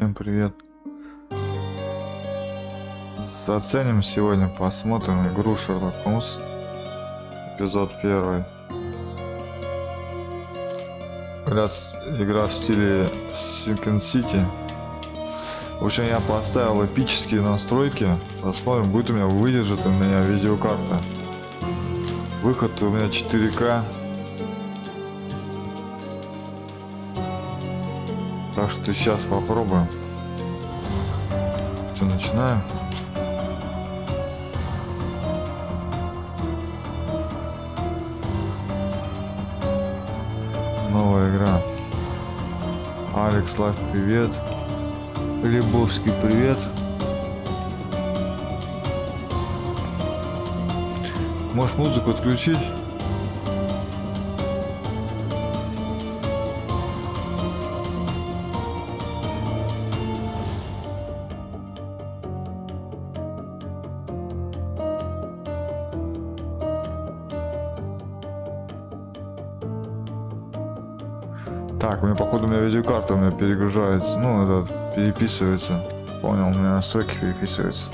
Всем привет. Оценим сегодня, посмотрим игру Шерлок Холмс, эпизод 1. Игра в стиле Second City. В общем, я поставил эпические настройки. Посмотрим, будет у меня, выдержит у меня видеокарта. Выход у меня 4К. Так что сейчас попробуем. Что, начинаем? Новая игра. Алекс Лайв, привет. Лебовский, привет. Можешь музыку отключить? Так, походу у меня видеокарта перегружается, ну этот переписывается. Понял, у меня настройки переписываются.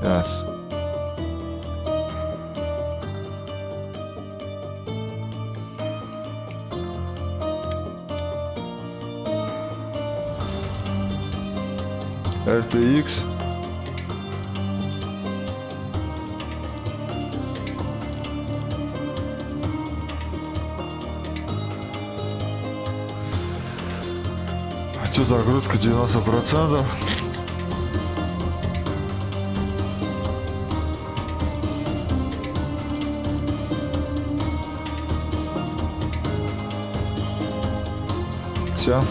Yes. RTX. Загрузка 90%. Все.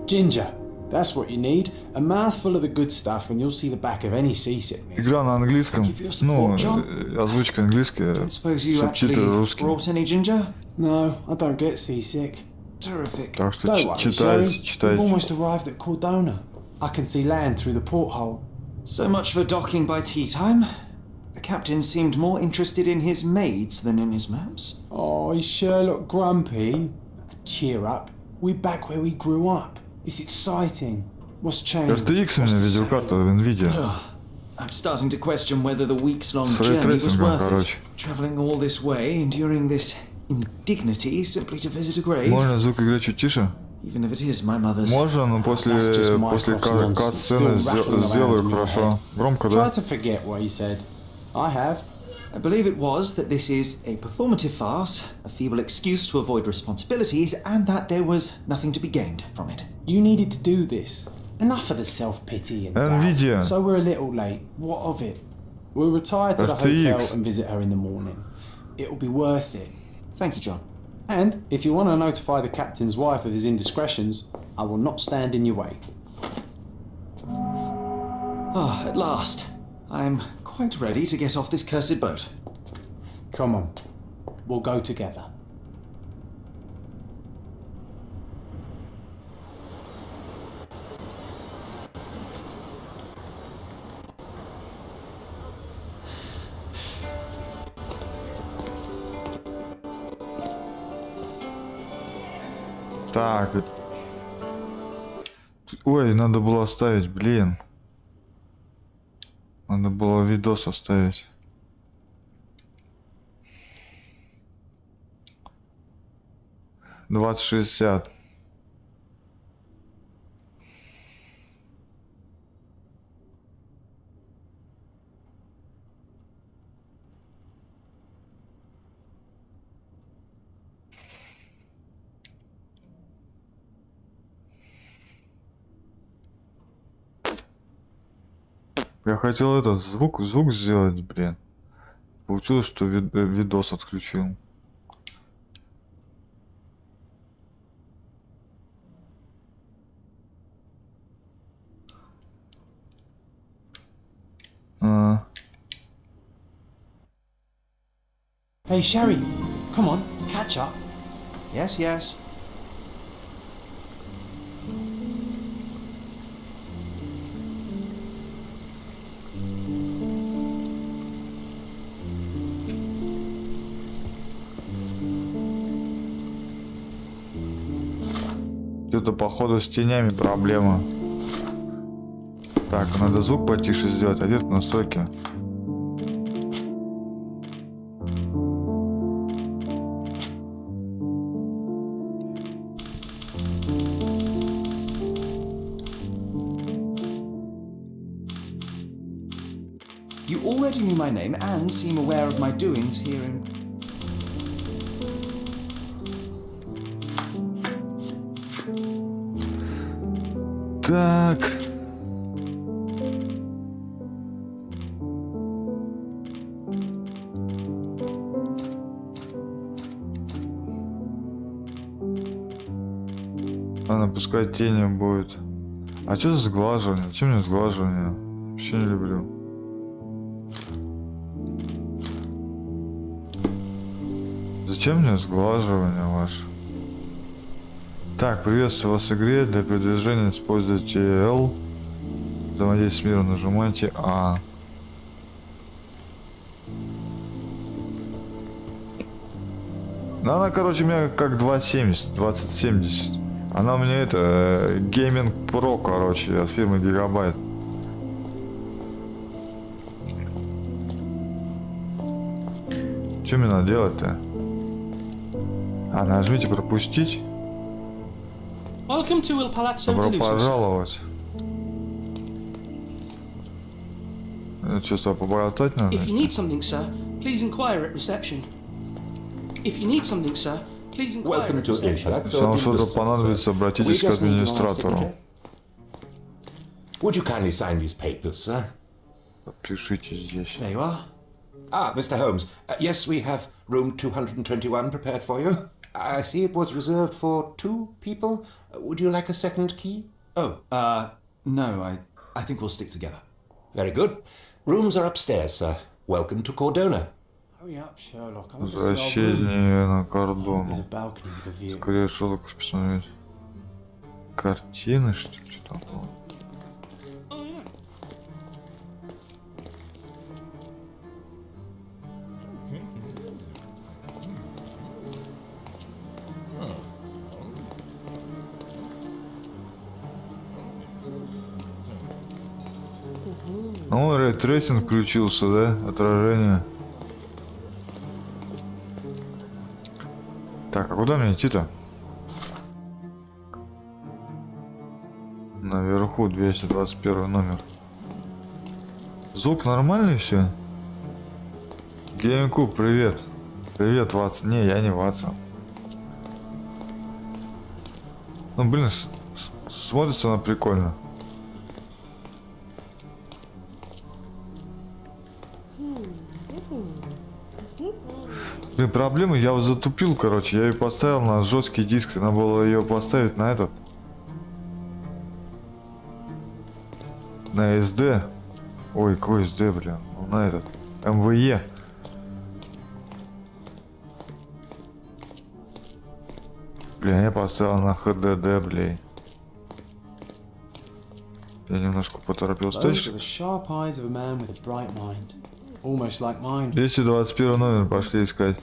Ginger, that's what you need. A mouthful of the good stuff and you'll see the back of any seasickness. Игра на английском. Ну, озвучка английская, субтитры русские. Brought any ginger? No, I don't get seasick. Terrific. Так что читайте. We've almost arrived at Cordona. I can see land through the porthole. So much for docking by tea time. The captain seemed more interested in his maids than in his maps. Oh, is Sherlock grumpy? Cheer up. We're back where we grew up. It's exciting. What's changed? RTX у меня видеокарта в NVIDIA. I'm starting to question whether the weeks-long journey was worth it. Traveling all this way, enduring this indignity simply to visit a grave. Можно звук игры чуть тише? Even if it is my mother's. Можно, но после кат-сцены сделаю хорошо. Громко, да? Try to forget what he said. I have. I believe it was that this is a performative farce, a feeble excuse to avoid responsibilities, and that there was nothing to be gained from it. You needed to do this. Enough of the self-pity and NVIDIA. doubt. So we're a little late. What of it? We'll retire to the hotel and visit her in the morning. It'll be worth it. Thank you, John. And if you want to notify the captain's wife of his indiscretions, I will not stand in your way. Ah, at last. I'm quite ready to get off this cursed boat. Come on. We'll go together. Так. Ой, надо было оставить, блин. Надо было видос оставить. $20.60. Я хотел этот звук сделать, блин. Получилось, что видос отключил. Hey, Sherry, come on, catch up. Yes, yes. Что-то походу с тенями проблема. Так, надо звук потише сделать. А где-то настройки. You already knew my name and seem aware of my doings here in... Так. Ладно, пускай тени будет. А что за сглаживание? Зачем мне сглаживание? Вообще не люблю. Зачем мне сглаживание ваше? Так, приветствую вас в игре. Для передвижения используйте L. Взаимодействие с миром нажимайте А. Ну, она, короче, у меня как 270, 2070. Она у меня это, Gaming Pro, короче, от фирмы Гигабайт. Что мне надо делать-то? А, нажмите пропустить. Welcome to Il Palazzo Добро de Lucis. пожаловать. Что, поболтать надо? If you need something, sir, please inquire at reception. If you need something, sir, please inquire Welcome at to Il reception. Palazzo Если вам di что-то Lucis, понадобится, sir. We обратитесь к just need your администратору. signature. Would you kindly sign these papers, sir? Подпишитесь здесь. There you are. Ah, Mr. Holmes. Yes, we have room 221 prepared for you. I see it was reserved for 2 people. Would you like a second key? Oh, no, I think we'll stick together. Very good. Rooms are upstairs, sir. Welcome to Cordona. Hurry up, Sherlock. I want to see our room. Возвращение на There's a кордону. balcony with a view. Скорее Шерлока посмотреть. Картины, что ли, там было? Oh, yeah. Ну, рейтрейсинг включился, да? Отражение. Так, а куда мне идти-то? Наверху 221 номер. Звук нормальный все? GameCube, привет. Привет, Ватсон. Не, я не Ватсон. Ну, блин, смотрится она прикольно. Блин, проблема, я вот затупил, короче, я ее поставил на жесткий диск, надо было ее поставить на этот. На SD. Ой, какой SD, блин, ну, на этот. МВЕ. Блин, я поставил на HDD, блин. Я немножко поторопился. Those are the sharp eyes of a man with a bright mind. Almost like mine. 221 номер, пошли искать.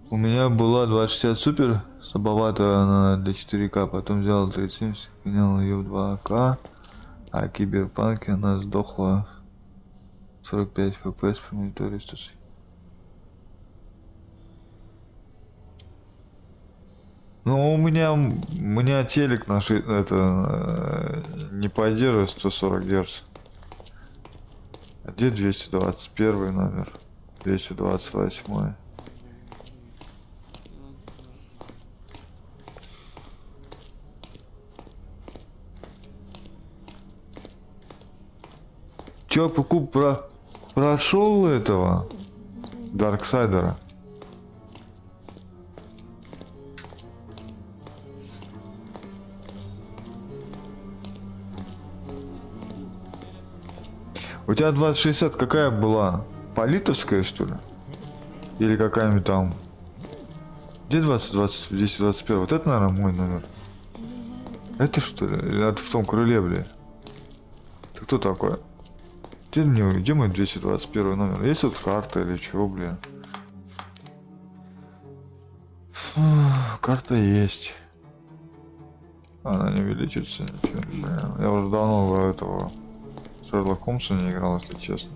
У меня была 2060 супер, слабовато она для 4К, потом взял 3070, менял ее в 2К, а в киберпанке она сдохла 45 FPS при мониторе 100. Ну, у меня телек наши, это, не поддерживает 140 Гц. А где 221 номер? 228. Чё, прошел этого Дарксайдера? У тебя 2060 какая была? Политовская, что ли? Или какая-нибудь там? Где 221? Вот это, наверное, мой номер. Это что ли? Или это в том крыле, бля? Ты кто такой? Где мой 221 номер? Есть вот карта или чего, бля? Фу, карта есть. Она не увеличится ничего, бля. Я уже давно в этого Шерлок Холмса не играл, если честно.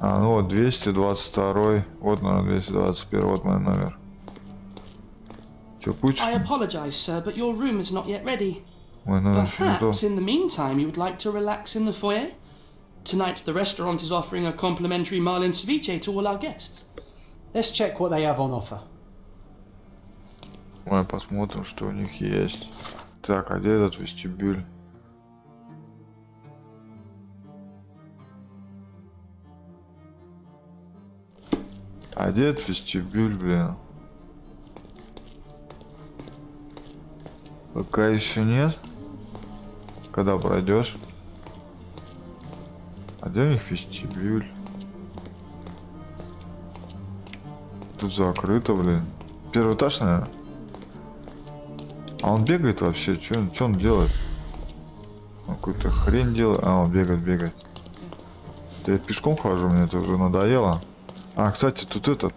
А, ну вот 222, вот, наверное, 221, вот мой номер. Чё, путь? I apologize, sir, but your room is not yet ready. Мой номер еще не готов. Perhaps in the meantime you would like to relax in the foyer? Tonight the restaurant is offering a complimentary marlin ceviche to all our guests. Let's check what they have on offer. Давай посмотрим, что у них есть. Так, а где этот вестибюль? А где этот вестибюль, блин? Пока еще нет. Когда пройдешь? А где у них вестибюль? Тут закрыто, блин. Первый этаж, наверное. А он бегает вообще? Что он делает? Он какую-то хрень делает. А, он бегает. Да я пешком хожу, мне это уже надоело. А, кстати, тут этот.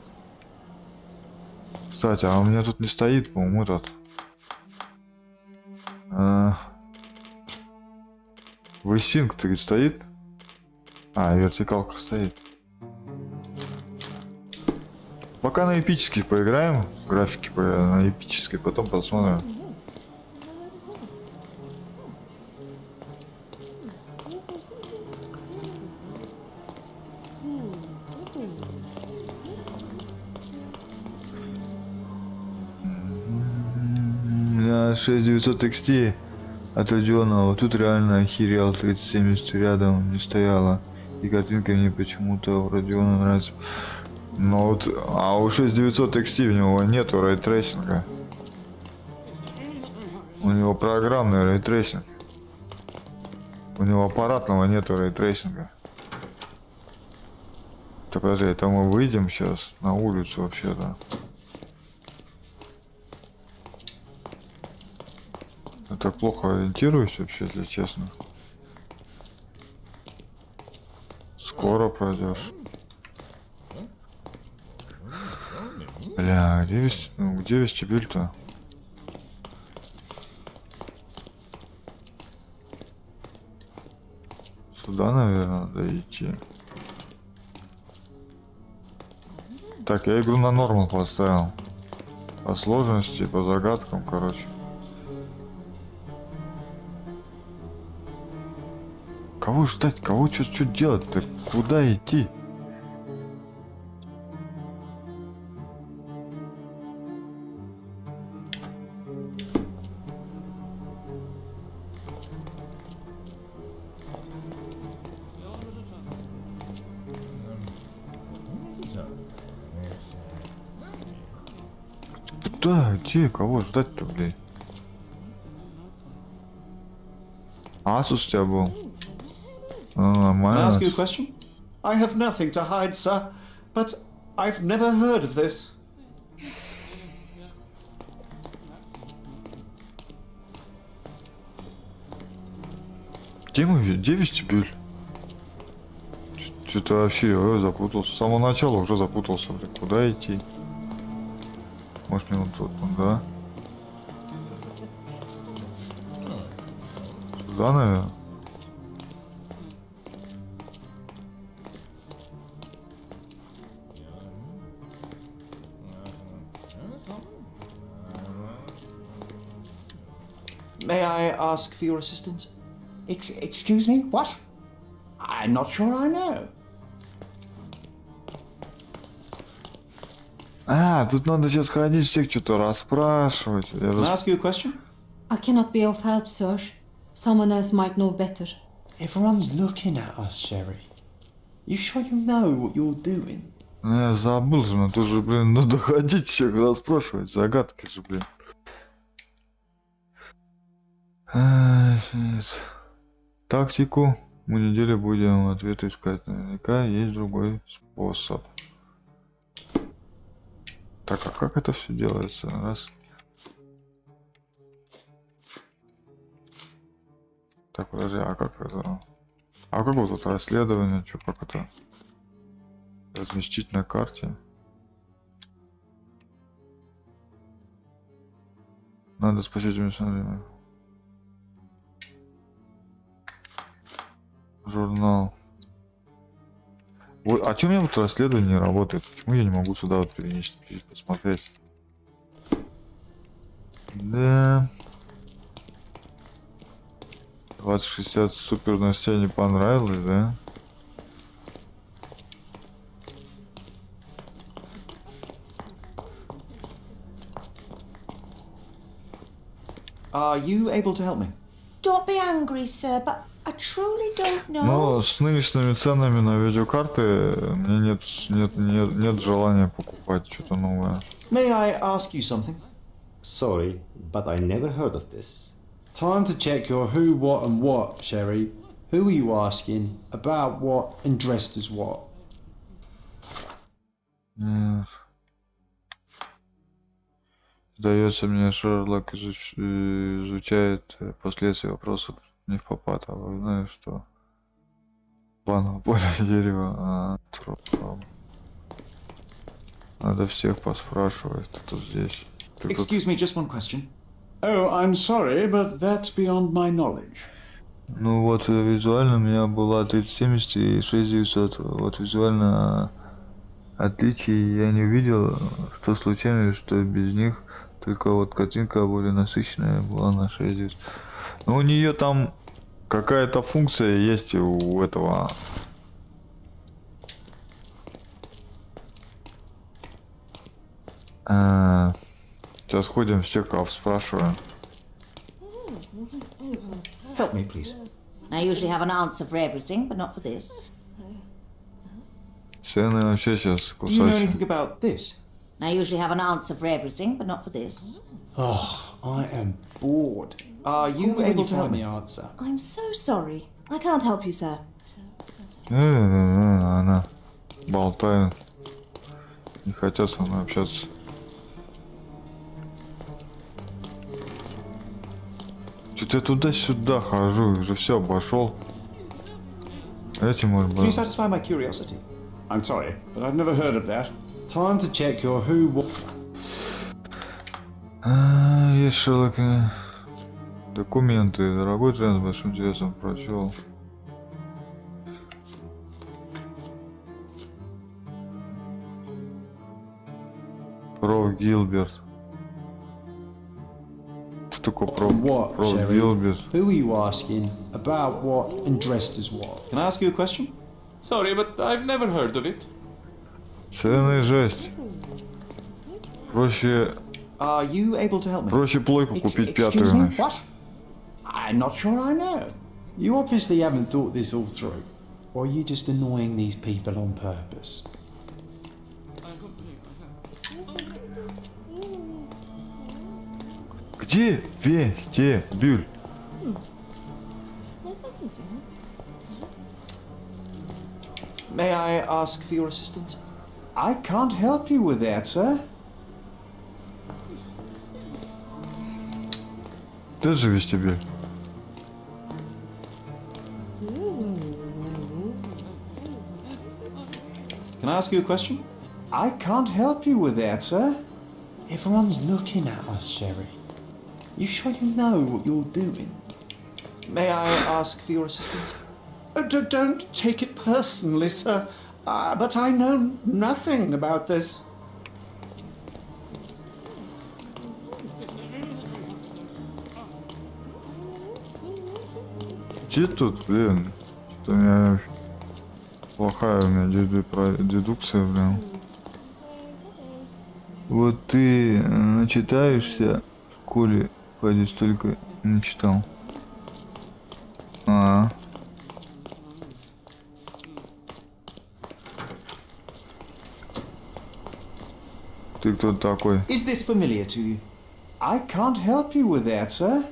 Кстати, а у меня тут не стоит, по-моему, этот. Вейсинг-то ведь стоит? А, вертикалка стоит. Пока на эпический поиграем. Графики на эпической, потом посмотрим. У меня 6900 XT от Родионова. Тут реально охерел. 3070 рядом не стояла. И картинка мне почему-то у Родиона нравится. Но вот, а у 6900 XT у него нету рейтрейсинга. У него программный рейтрейсинг. У него аппаратного нету рейтрейсинга. Так, подожди, это мы выйдем сейчас на улицу вообще-то. Я так плохо ориентируюсь вообще, если честно. Скоро пройдешь. Бля, где вестибюль-то? Сюда, наверное, надо идти. Так, я игру на нормал поставил. По сложности, по загадкам, короче. Кого ждать? Кого что делать-то? Куда идти? Куда? Где? Кого ждать-то, блядь? Асус у тебя был? Ну, Can I нормально. ask you a question? I have nothing to hide, sir, but I've never heard of this. Где вестибюль? Что-то вообще запутался. С самого начала уже запутался, блин. Куда идти? Может, мне вот тут, да? Сюда, наверное. May I ask for your assistance? Excuse me? What? I'm not sure I know. А, тут надо сейчас ходить, всех что-то расспрашивать. Я Can I же... ask you a question? I cannot be of help, sir. Someone else might know better. Everyone's looking at us, Sherry. You sure you know what you're doing? Ну, я забыл же, но тут же, блин, надо ходить, всех расспрашивать. Загадки же, блин. Тактику. Мы неделю будем ответы искать. Наверняка есть другой способ. Так, а как это все делается? Раз. Так, подожди, а как это? А как вот тут расследование? Что, как это? Разместить на карте? Надо спасить меня. Журнал. Вот, а чем у меня вот расследование не работает? Почему я не могу сюда вот перенести, посмотреть? Да. 2060 супер новостей не понравилось, да? Are you able to help me? Don't be angry, sir, but I truly don't know. Но с нынешними ценами на видеокарты мне нет желания покупать что-то новое. May I ask you something? Sorry, but I never heard of this. Time to check your who, what, and what, Sherry. Who are you asking? About what? And dressed as what? Нет. Сдается мне, Шерлок изучает последствия вопросов не в попад, а вы знаете, что плановое поле дерева, а труп. Надо всех поспрашивать, кто тут здесь. Excuse me, just one question. Oh, I'm sorry, but that's beyond my knowledge. Ну вот визуально у меня была 3070 и 6900. Вот визуально отличий я не увидел, что случайно, что без них. Только вот картинка более насыщенная была на 6900. Но у нее там какая-то функция есть у этого. Сейчас ходим всех спрашиваем. Help me, please. I usually have an answer for everything, but not for this. Цены вообще сейчас Do you know кусачие. anything about this? I usually have an answer for everything, but not for this. Oh, I am bored. Are you Call me when able you to help find the me? answer. I'm so sorry. I can't help you, sir. Она болтает. Не хотят со мной общаться. Что-то я туда-сюда хожу, уже все обошел. Эти может Can you быть. satisfy my curiosity? I'm sorry, but I've never heard of that. Time to check your who, what. Есть Шерлок. Документы. Дорогой тренд с большим интересом прочел. Проф Гилберт. Что такое проф What, Sherry? Гилберт? Who are you asking? About what? And dressed as what? Can I ask you a question? Sorry, but I've never heard of it. Цены жесть. Проще Are you able to help me? Проще плойку купить пятую. Excuse me, нафиг. what? I'm not sure I know. You obviously haven't thought this all through. Or are you just annoying these people on purpose? Где вестибюль? May I ask for your assistance? I can't help you with that, sir. Ты же вестибюль. Can I ask you a question? I can't help you with that, sir. Everyone's looking at us, Sherry. You sure you know what you're doing? May I ask for your assistance? Don't take it personally, sir. But I know nothing about this. Где тут, блин? Что-то у меня плохая у меня дедукция, блин. Вот ты начитаешься в школе, пойди столько не читал. Ты кто такой? Is this familiar to you? I can't help you with that, sir.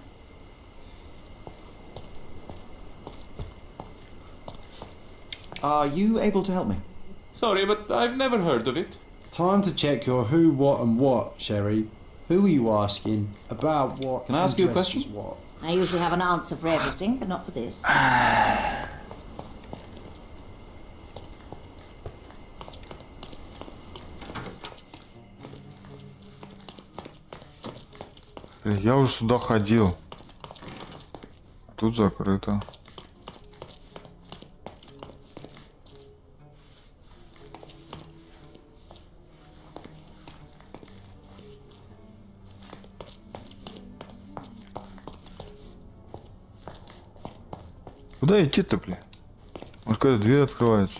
Are you able to help me? Sorry, but I've never heard of it. Time to check your who, what, and what, Sherry. Who are you asking? About what? Can I ask you a addresses question? What? I usually have an answer for everything, but not for this. Я уже сюда ходил. Тут закрыто. Куда идти-то, блин? Может, какая-то дверь открывается?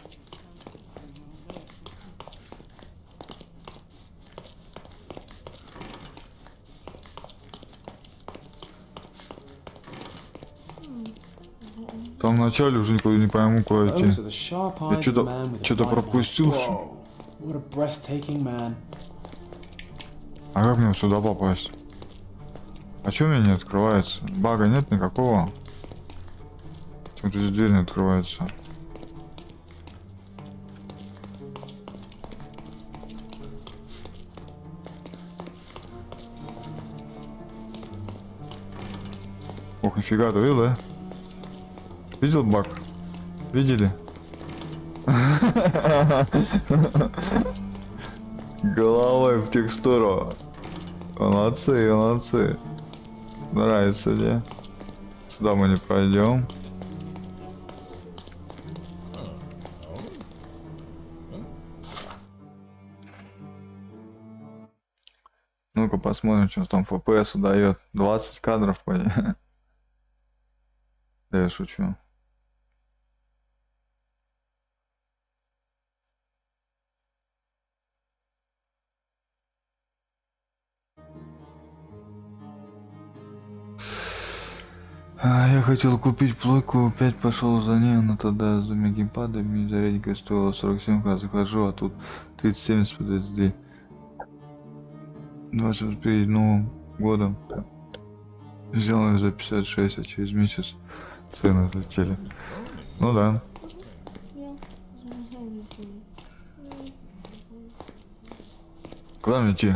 Там вначале уже никуда не пойму, куда идти. Those are the sharp Я eyes of the man with the что-то white knife. пропустил. Whoa, what a breathtaking man. А как мне сюда попасть? А чё у меня не открывается? Бага нет никакого. Почему-то здесь дверь не открывается. Ох, нифига, ты видел, да? Видел баг? Видели? Головой в текстуру. Молодцы, молодцы. Нравится мне. Сюда мы не пройдем. Ну-ка посмотрим, что там FPS дает. 20 кадров, понятно. Да я шучу. Я хотел купить плойку, опять пошел за ней, но тогда за геймпадами зарядка стоила 47, когда захожу, а тут 37 с PTSD. 20 перед Новым годом сделали за 56, а через месяц цены взлетели. Ну да. Куда мне идти?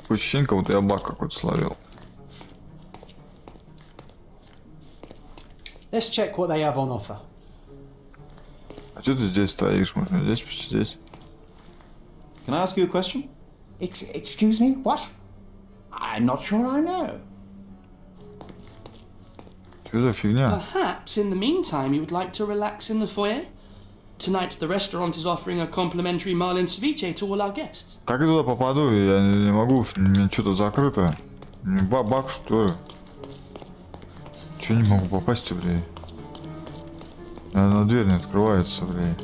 Такое ощущение, как будто я баг какой-то словил. Let's check what they have on offer. А что ты здесь стоишь? Можно здесь посидеть? Can I ask you a question? Excuse me? What? I'm not sure I know. Что за фигня? Perhaps in the meantime you would like to relax in the foyer? Tonight the restaurant is offering a complimentary marlin ceviche to all our guests. Как я туда попаду? Я не могу, мне что-то закрыто. Баг что ли? Чё не могу попасть-то, блядь? Наверное, дверь не открывается, блядь.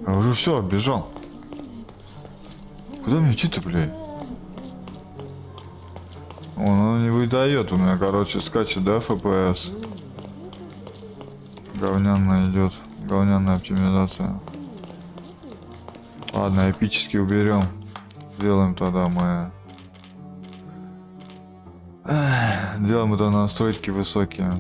Я уже все, оббежал. Куда мне идти-то, блядь? Он не выдает у меня, короче, скачет, да, FPS? Говняная идет, говняная оптимизация. Ладно, эпически уберем. Сделаем тогда мы... Делаем это настройки высокие.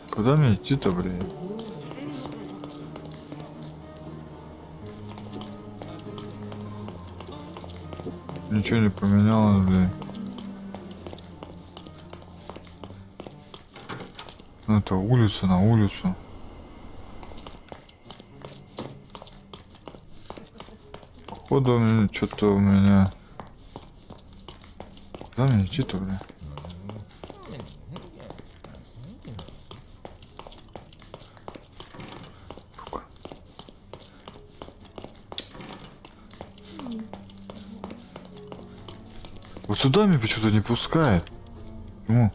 Куда мне идти-то, блин? Ничего не поменялось, блин. Ну, это улица на улицу. Походу что-то у меня... Куда мне идти-то, блин? Вот сюда меня почему-то не пускает. Почему?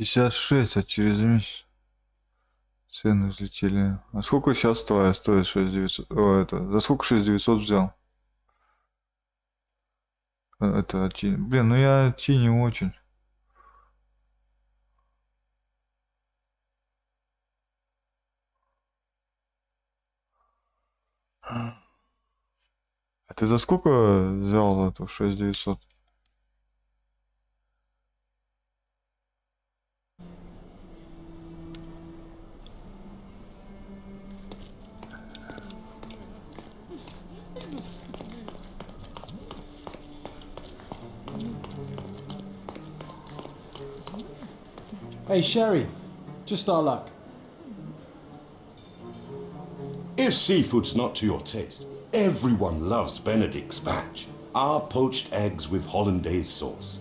$56, а через месяц цены взлетели. А сколько сейчас твоя стоит? 6900? О, это, за сколько 6900 взял? Это Ти. Блин, ну я Ти не очень. А ты за сколько взял эту 6900? Hey, Sherry, just our luck. If seafood's not to your taste, everyone loves Benedict's batch, our poached eggs with hollandaise sauce.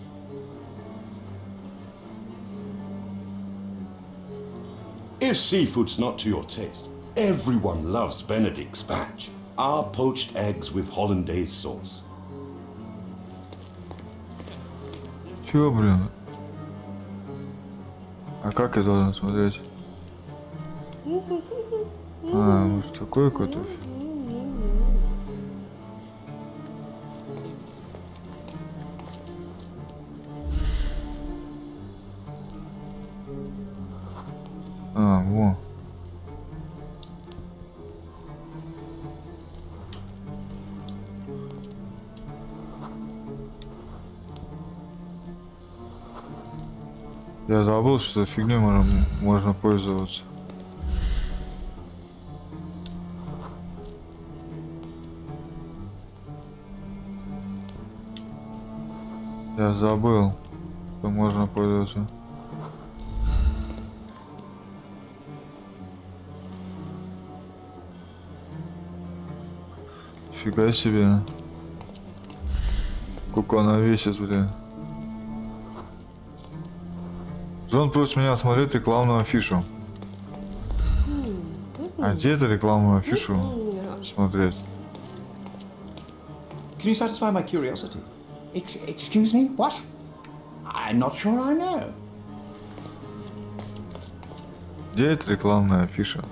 If seafood's not to your taste, everyone loves Benedict's batch, our poached eggs with hollandaise sauce. Чего, блин? А как я должен смотреть? А, может такой какой-то? А, во. Я забыл, что фигней можно пользоваться. Я забыл, что можно пользоваться. Фига себе. Сколько она весит, блин. Джон просит меня смотреть рекламную афишу. А где это рекламную афишу смотреть? Can you satisfy my curiosity? Excuse me? What? I'm not sure I know. Где эта рекламная афиша?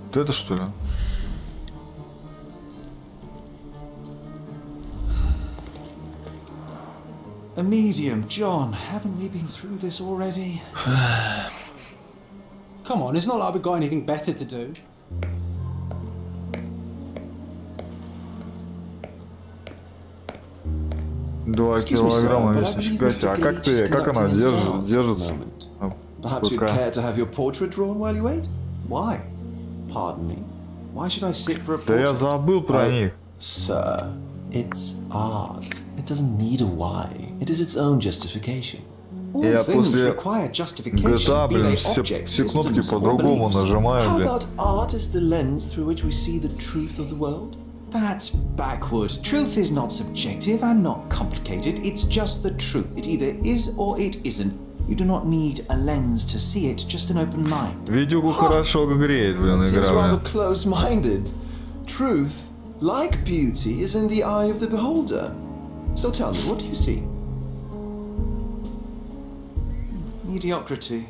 Вот это что ли? A medium, John. Haven't we been through this already? Come on, it's not like we've got anything better to do. Два килограмма весит 5. А как она держится? Perhaps you'd care to have your portrait drawn while you wait? Why? Pardon me. Why should I sit for a Да я забыл про них. Sir, it's art. It doesn't need a why. It is its own justification. Я после GTA, блин, все кнопки по-другому нажимаю, How блин. about art is the lens through which we see the truth of the world? That's backward. Truth is not subjective and not complicated. It's just the truth. It either is or it isn't. You do not need a lens to see it, just an open mind. Видюху хорошо греет, блин, Seems игра, rather блин. close-minded. Truth, like beauty, is in the eye of the beholder. So tell me, what do you see? Mediocrity.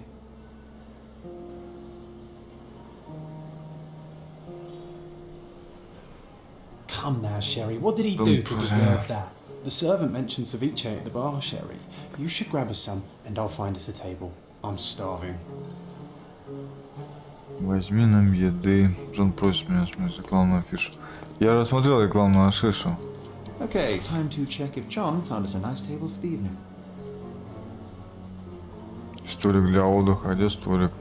Come now, Sherry. What did he do to deserve that? The servant mentioned ceviche at the bar, Sherry. You should grab us some, and I'll find us a table. I'm starving. Возьми нам еды. Джон просит меня смотреть рекламную афишу. Я рассмотрел рекламную афишу. Okay, time to check if John found us a nice table for the evening. Столик для отдыха. Где столик?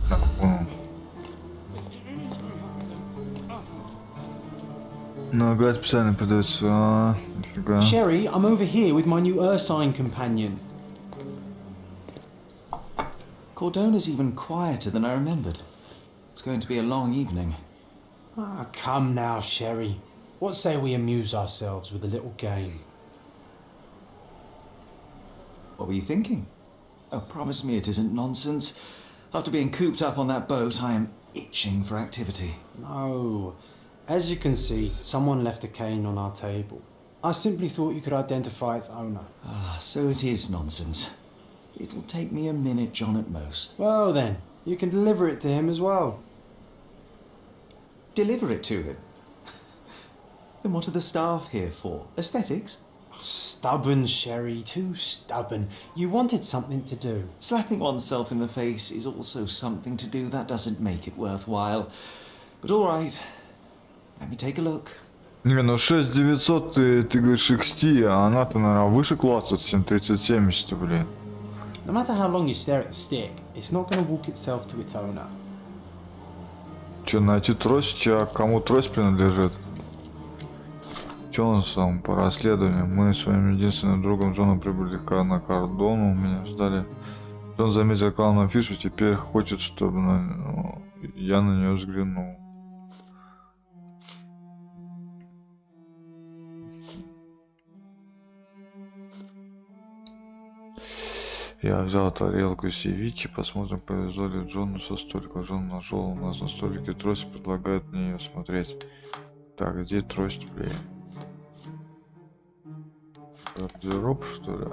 Так, понял. Нога специально продается. Нифига. Sherry, I'm over here with my new Ursine companion. Cordona's even quieter than I remembered. It's going to be a long evening. Ah, come now, Sherry. What say we amuse ourselves with a little game? What were you thinking? Oh, promise me it isn't nonsense. After being cooped up on that boat, I am itching for activity. No. As you can see, someone left a cane on our table. I simply thought you could identify its owner. Ah, so it is nonsense. It'll take me a minute, John, at most. Well then, you can deliver it to him as well. Deliver it to him? Then what are the staff here for? Aesthetics? Stubborn, Sherry, too stubborn. You wanted something to do. Slapping oneself in the face is also something to do. That doesn't make it worthwhile. But all right, let me take a look. Не, ну 6900 ты говоришь XT, а она-то, наверное, выше класса, чем 3070, блин. No matter how long you stare at the stick, it's not going to walk itself to its owner. Че, найти трость, кому трость принадлежит? Че у нас там по расследованию? Мы с своим единственным другом Джоном прибыли на кордону, меня ждали. Джон заметил рекламную афишу, теперь хочет, чтобы я на нее взглянул. Я взял тарелку севичи, посмотрим, повезло ли Джону со столика. Джон нашел у нас на столике трость, предлагает мне ее смотреть. Так, где трость, блин? Гардероб, что ли?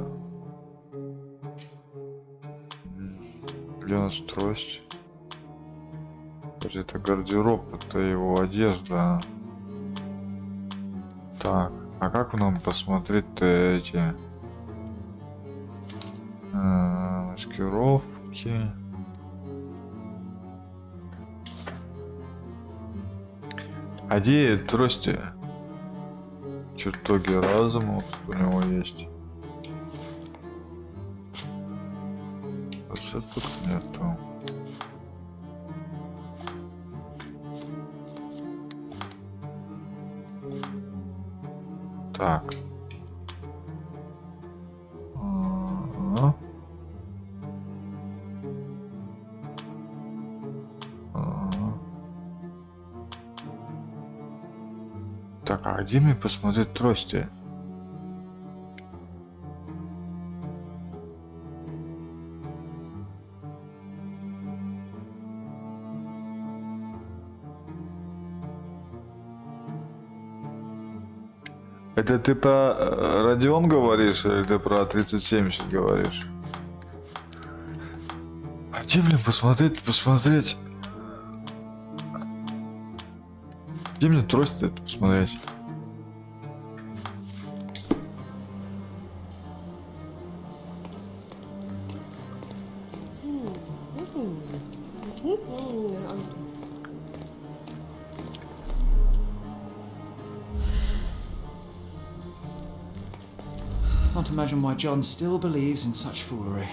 Где у нас трость? Это гардероб, это его одежда. Так, а как нам посмотреть-то эти... маскировки. А где трости? Чертоги разума вот у него есть. Вот что тут нету. Так. Так, а где мне посмотреть трости? Это ты про Родион говоришь, или ты про 3070 говоришь? А где, блин, посмотреть? Где мне трость-то это посмотреть? Can't imagine why John still believes in such foolery.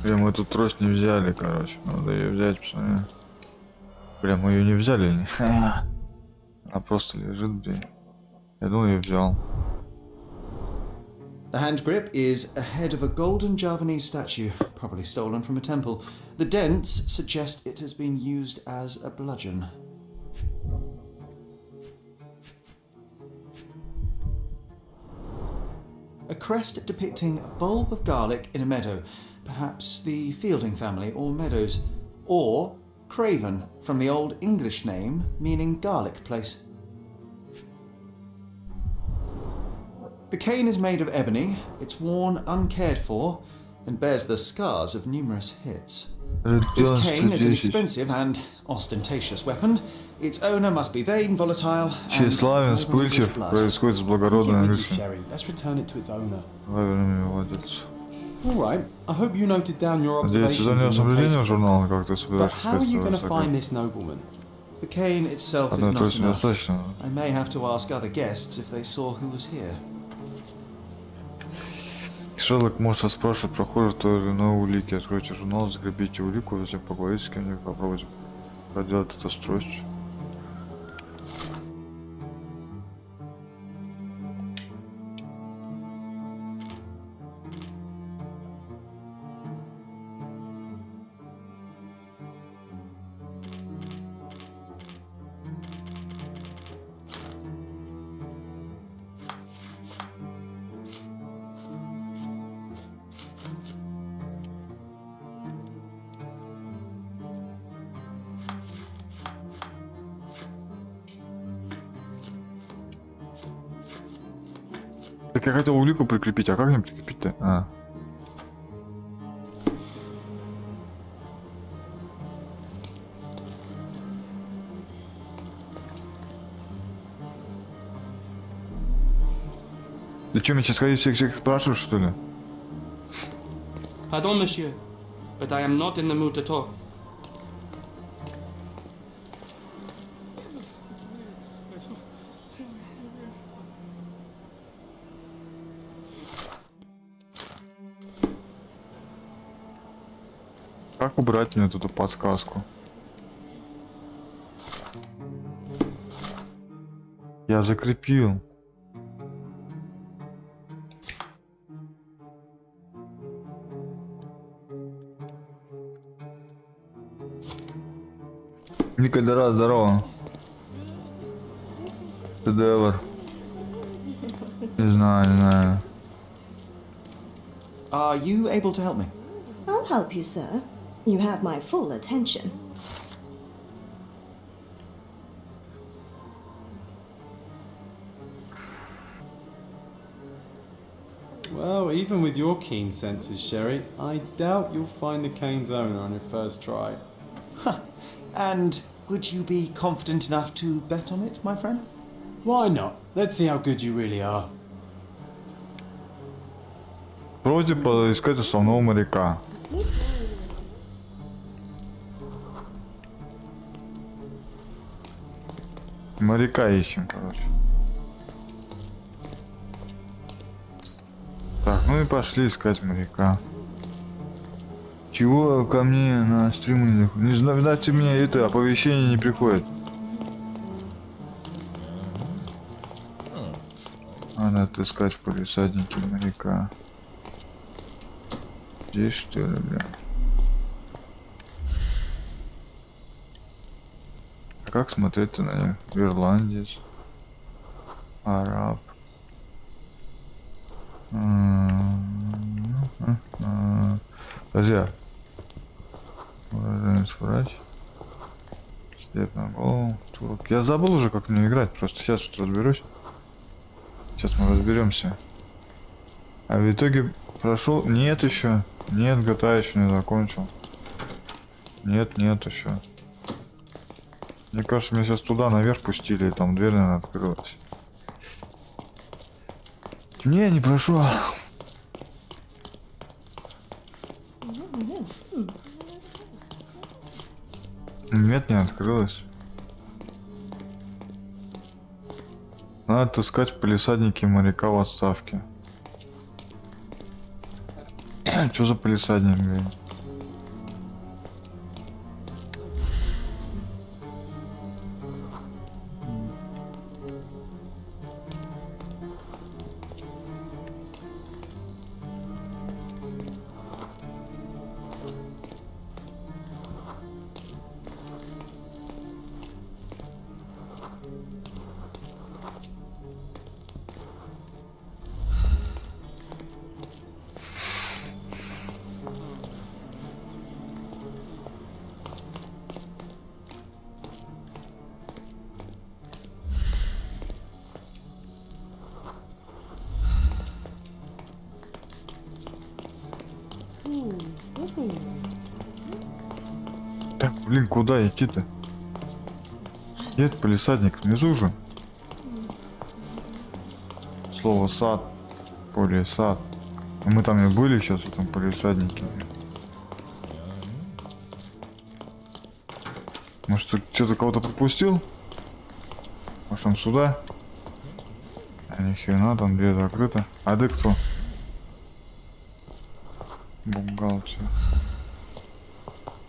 Блин, мы тут трость не взяли, короче. Надо ее взять, пацаны. Блин, мы ее не взяли. Она просто лежит, блин. Я думал, я взял. The hand grip is a head of a golden Javanese statue, probably stolen from a temple. The dents suggest it has been used as a bludgeon. A crest depicting a bulb of garlic in a meadow, perhaps the Fielding family or Meadows, or Craven, from the Old English name meaning garlic place. The cane is made of ebony, it's worn uncared for, and bears the scars of numerous hits. This cane is an expensive and ostentatious weapon. Its owner must be vain, volatile, and Тщеславен, вспыльчив, происходит с благородной рысью. Sherry, let's return it to its owner. Владелец. Alright, I hope you noted down your Надеюсь, observations занес in your наблюдение в case. журнал, как ты But собираешься how are you going to сказать find this nobleman? The cane itself is Одной not точно enough. достаточно. I may have to ask other guests if they saw who was here. Шерлок может расспрашивать прохожих то или иное улики. Откройте журнал, закрепите улику, затем поговорите с кем-нибудь, попробуйте проделать это с тростью. Так я хотел улику прикрепить, а как мне прикрепить-то? А. Ты что, меня сейчас ходить всех спрашиваешь, что ли? Pardon, monsieur, but I am not in the mood to talk. Как убрать мне эту подсказку? Я закрепил. Никогда здорово. Шедевр. Не знаю. Are you able to help me? I'll help you, sir. You have my full attention. Well, even with your keen senses, Sherry, I doubt you'll find the cane's owner on your first try. And would you be confident enough to bet on it, my friend? Why not? Let's see how good you really are. Просьба искать основного моряка. Моряка ищем, короче. Так, ну и пошли искать моряка. Чего ко мне на стрим не знаю, видать, у меня это оповещение не приходит. Надо отыскать в палисаднике моряка. Здесь что ли, бля? А как смотреть-то на них? Ирландец, араб. Друзья, уроженец врач, слеп на голову, турок. Я забыл уже, как мне играть, просто сейчас что разберусь. Сейчас мы разберемся. А в итоге прошел? Нет еще. Нет, GTA еще не закончил. Нет еще. Мне кажется, меня сейчас туда наверх пустили, и там дверь, наверное, открылась. Не прошел. Нет, не открылась. Надо отыскать в палисаднике моряка в отставке. Что за палисадник, блин? Блин, куда идти-то? Нет, полисадник внизу же. Слово сад. Поле сад. А мы там и были сейчас в этом полисаднике. Может, кто-то кого-то пропустил? Может, он сюда? А ни хрена, там дверь закрыта. А ты кто? Бухгалтер.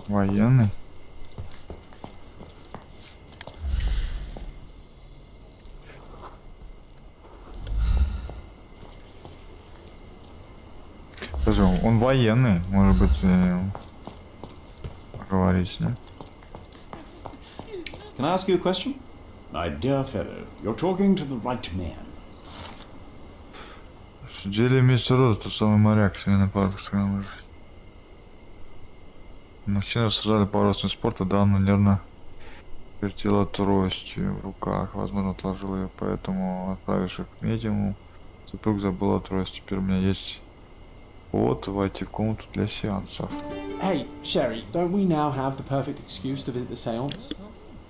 Военный? Скажи, он военный, может быть, говорить, да? Can I ask you a question? My dear fellow, you're talking to the right man. В деле мистер Роз, тот самый моряк, семейный парк, мужчина рассуждали по родственному спорту, да, он нервно вертела тростью в руках, возможно, отложил ее, поэтому, отправившись к медиуму, супруг забыл о трости. Теперь у меня есть повод войти в комнату для сеансов. Hey, Sherry, don't we now have the perfect excuse to visit the seance?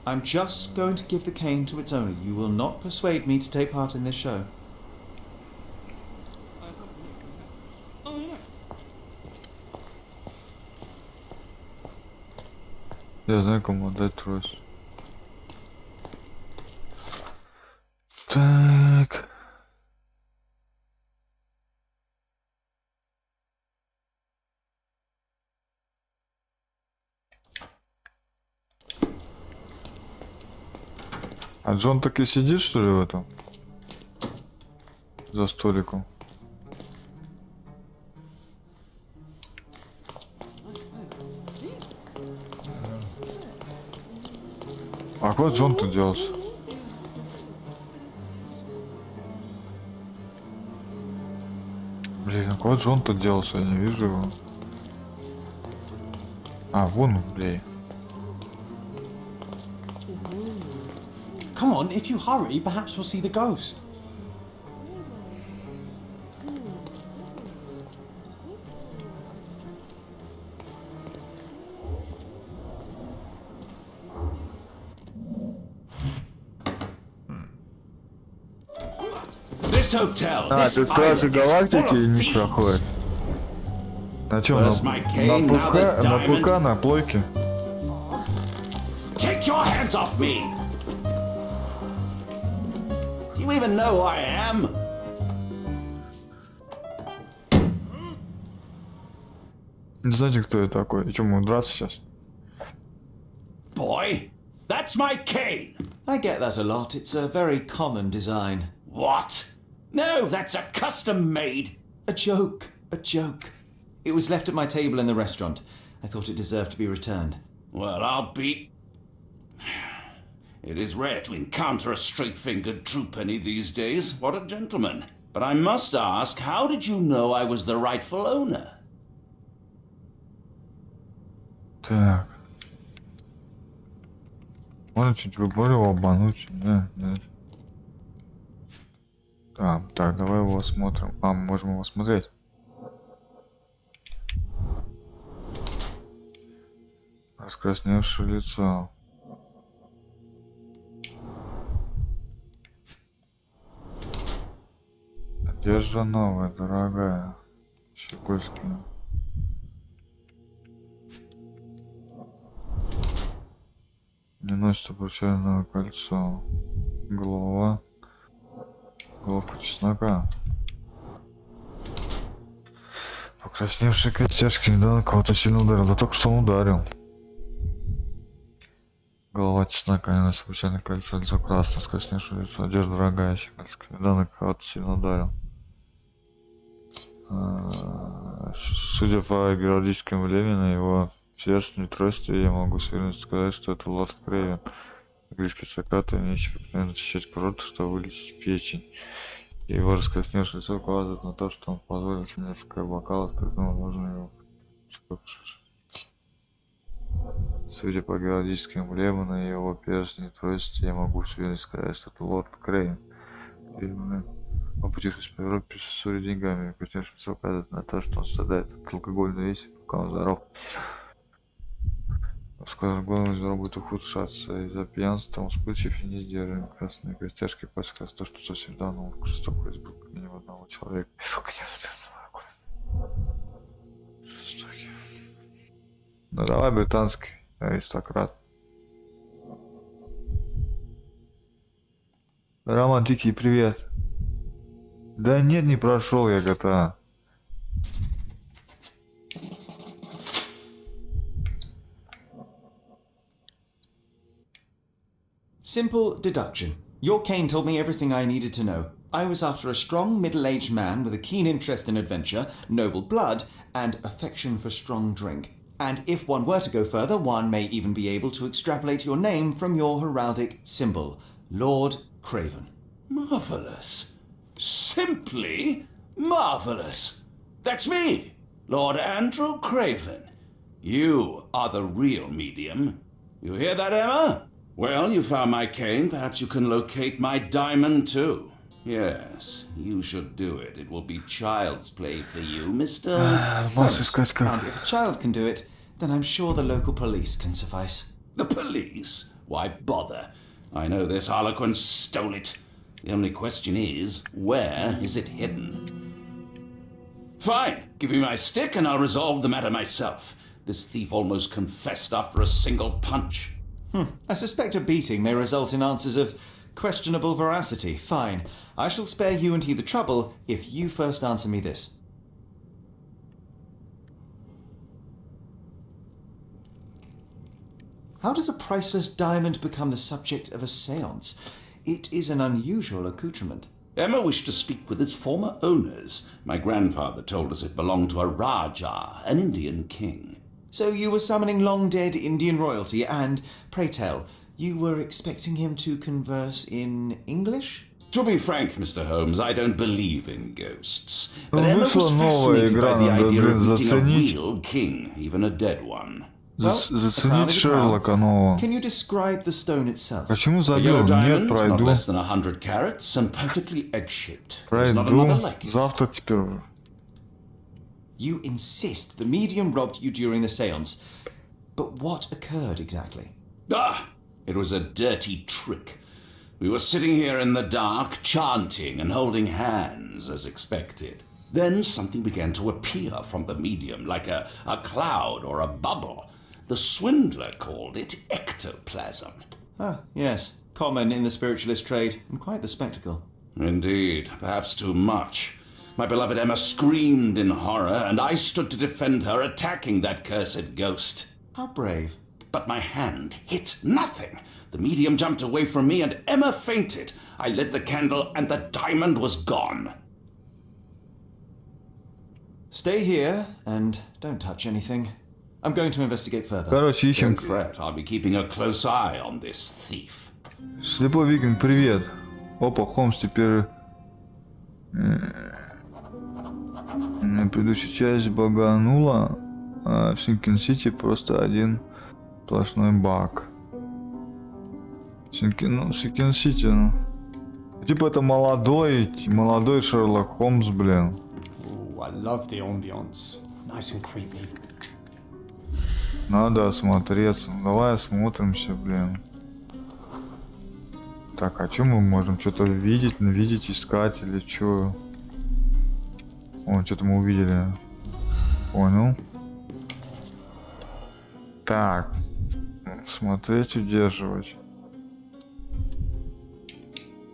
I'm just going to give the cane to its owner. You will not persuade me to take part in this show. Я знаю, кому отдать трость. Так. А Джон так и сидит, что ли, в этом? За столиком. А куда Джон-то делся? Блин, а куда Джон-то делся? Я не вижу его. А, вон он, блин. Come on, if you hurry, perhaps we'll see the ghost. This hotel, А, this ты Стражи island is Галактики full of не thieves. проходит. На чем? Where's my cane, now the На diamond? ПК, на плойке? Take your hands off me! Do you even know who I am? Не знаете, кто я такой? И что, мы драться сейчас? Boy, that's my cane! I get that a lot. It's a very common design. What? No, that's a custom made. A joke. A joke. It was left at my table in the restaurant. I thought it deserved to be returned. Well, I'll be... It is rare to encounter a straight-fingered true penny these days. What a gentleman. But I must ask, how did you know I was the rightful owner? Так. Можно чуть выборил обмануть? Нет, нет. Так, давай его осмотрим. А, мы можем его смотреть. Раскрасневшее лицо. Одежда новая, дорогая. Щегольская. Не носит обручальное кольцо. Голова. Головка чеснока. Покрасневший костяшки, недавно кого-то сильно ударил. Да только что он ударил. Голова чеснока, не носит обручальное кольцо. Лицо красное, скосневшее лицо. Одежда дорогая, щегольская. Недавно кого-то сильно ударил. Судя по геологическому времени, на его сердце трости, я могу с уверенностью сказать, что это лорд Крейвен. Английский цикаты умеющий обыкновенно защищать курорт, чтобы вылечить печень. И его раскрасневшее лицо указывает на то, что он позволил себе несколько бокалов, поэтому можно его... Судя по геологическим эмблемам на его перстне и трости, я могу с уверенностью сказать, что это лорд Крейвен. Он путешествует по Европе с своими деньгами, и все указывает на то, что он страдает от алкогольной вещи, пока он здоров. С каждым годом здоровье будет ухудшаться из-за пьянства, вспыльчив и не сдержан. Красные костяшки подсказывают то, что совсем давно жестокое избыток ни одного человека. Ну давай, британский аристократ. Романтики, привет. Да нет, не прошел я GTA. Simple deduction. Your cane told me everything I needed to know. I was after a strong, middle-aged man with a keen interest in adventure, noble blood, and affection for strong drink. And if one were to go further, one may even be able to extrapolate your name from your heraldic symbol, Lord Craven. Marvellous. Simply marvellous. That's me, Lord Andrew Craven. You are the real medium. You hear that, Emma? Well, you found my cane. Perhaps you can locate my diamond, too. Yes, you should do it. It will be child's play for you, Mr. Holmes. And if a child can do it, then I'm sure the local police can suffice. The police? Why bother? I know this harlequin stole it. The only question is, where is it hidden? Fine. Give me my stick and I'll resolve the matter myself. This thief almost confessed after a single punch. I suspect a beating may result in answers of questionable veracity. Fine. I shall spare you and he the trouble if you first answer me this. How does a priceless diamond become the subject of a séance? It is an unusual accoutrement. Emma wished to speak with its former owners. My grandfather told us it belonged to a Raja, an Indian king. So you were summoning long-dead Indian royalty and, pray tell, you were expecting him to converse in English? To be frank, Mr. Holmes, I don't believe in ghosts. But Emma was fascinated by the idea of meeting a real king, even a dead one. Заценить Шерлока нового. Can you describe the stone itself? Почему забил? Нет, пройду. Not less than 100 carats and perfectly egg-shaped. There's not another like it. Завтра теперь. You insist the medium robbed you during the séance. But what occurred exactly? It was a dirty trick. We were sitting here in the dark, chanting and holding hands as expected. Then something began to appear from the medium, like a cloud or a bubble. The swindler called it ectoplasm. Ah, yes. Common in the spiritualist trade, and quite the spectacle. Indeed, perhaps too much. My beloved Emma screamed in horror, and I stood to defend her, attacking that cursed ghost. How brave. But my hand hit nothing. The medium jumped away from me, and Emma fainted. I lit the candle, and the diamond was gone. Stay here, and don't touch anything. I'm going to investigate further. Короче, ищем. Don't fret, I'll be keeping a close eye on this thief. Слепой викинг, привет. Опа, Холмс теперь... Предыдущая часть баганула, а в Синкен-Сити просто один сплошной баг. Синкен-Сити, ну. Типа это молодой Шерлок Холмс, блин. Ooh, I love the ambience. Nice and creepy. Надо осмотреться. Давай осмотримся, блин. Так, а что мы можем? Что-то видеть, искать или что? О, что-то мы увидели. Понял. Так. Смотреть, удерживать.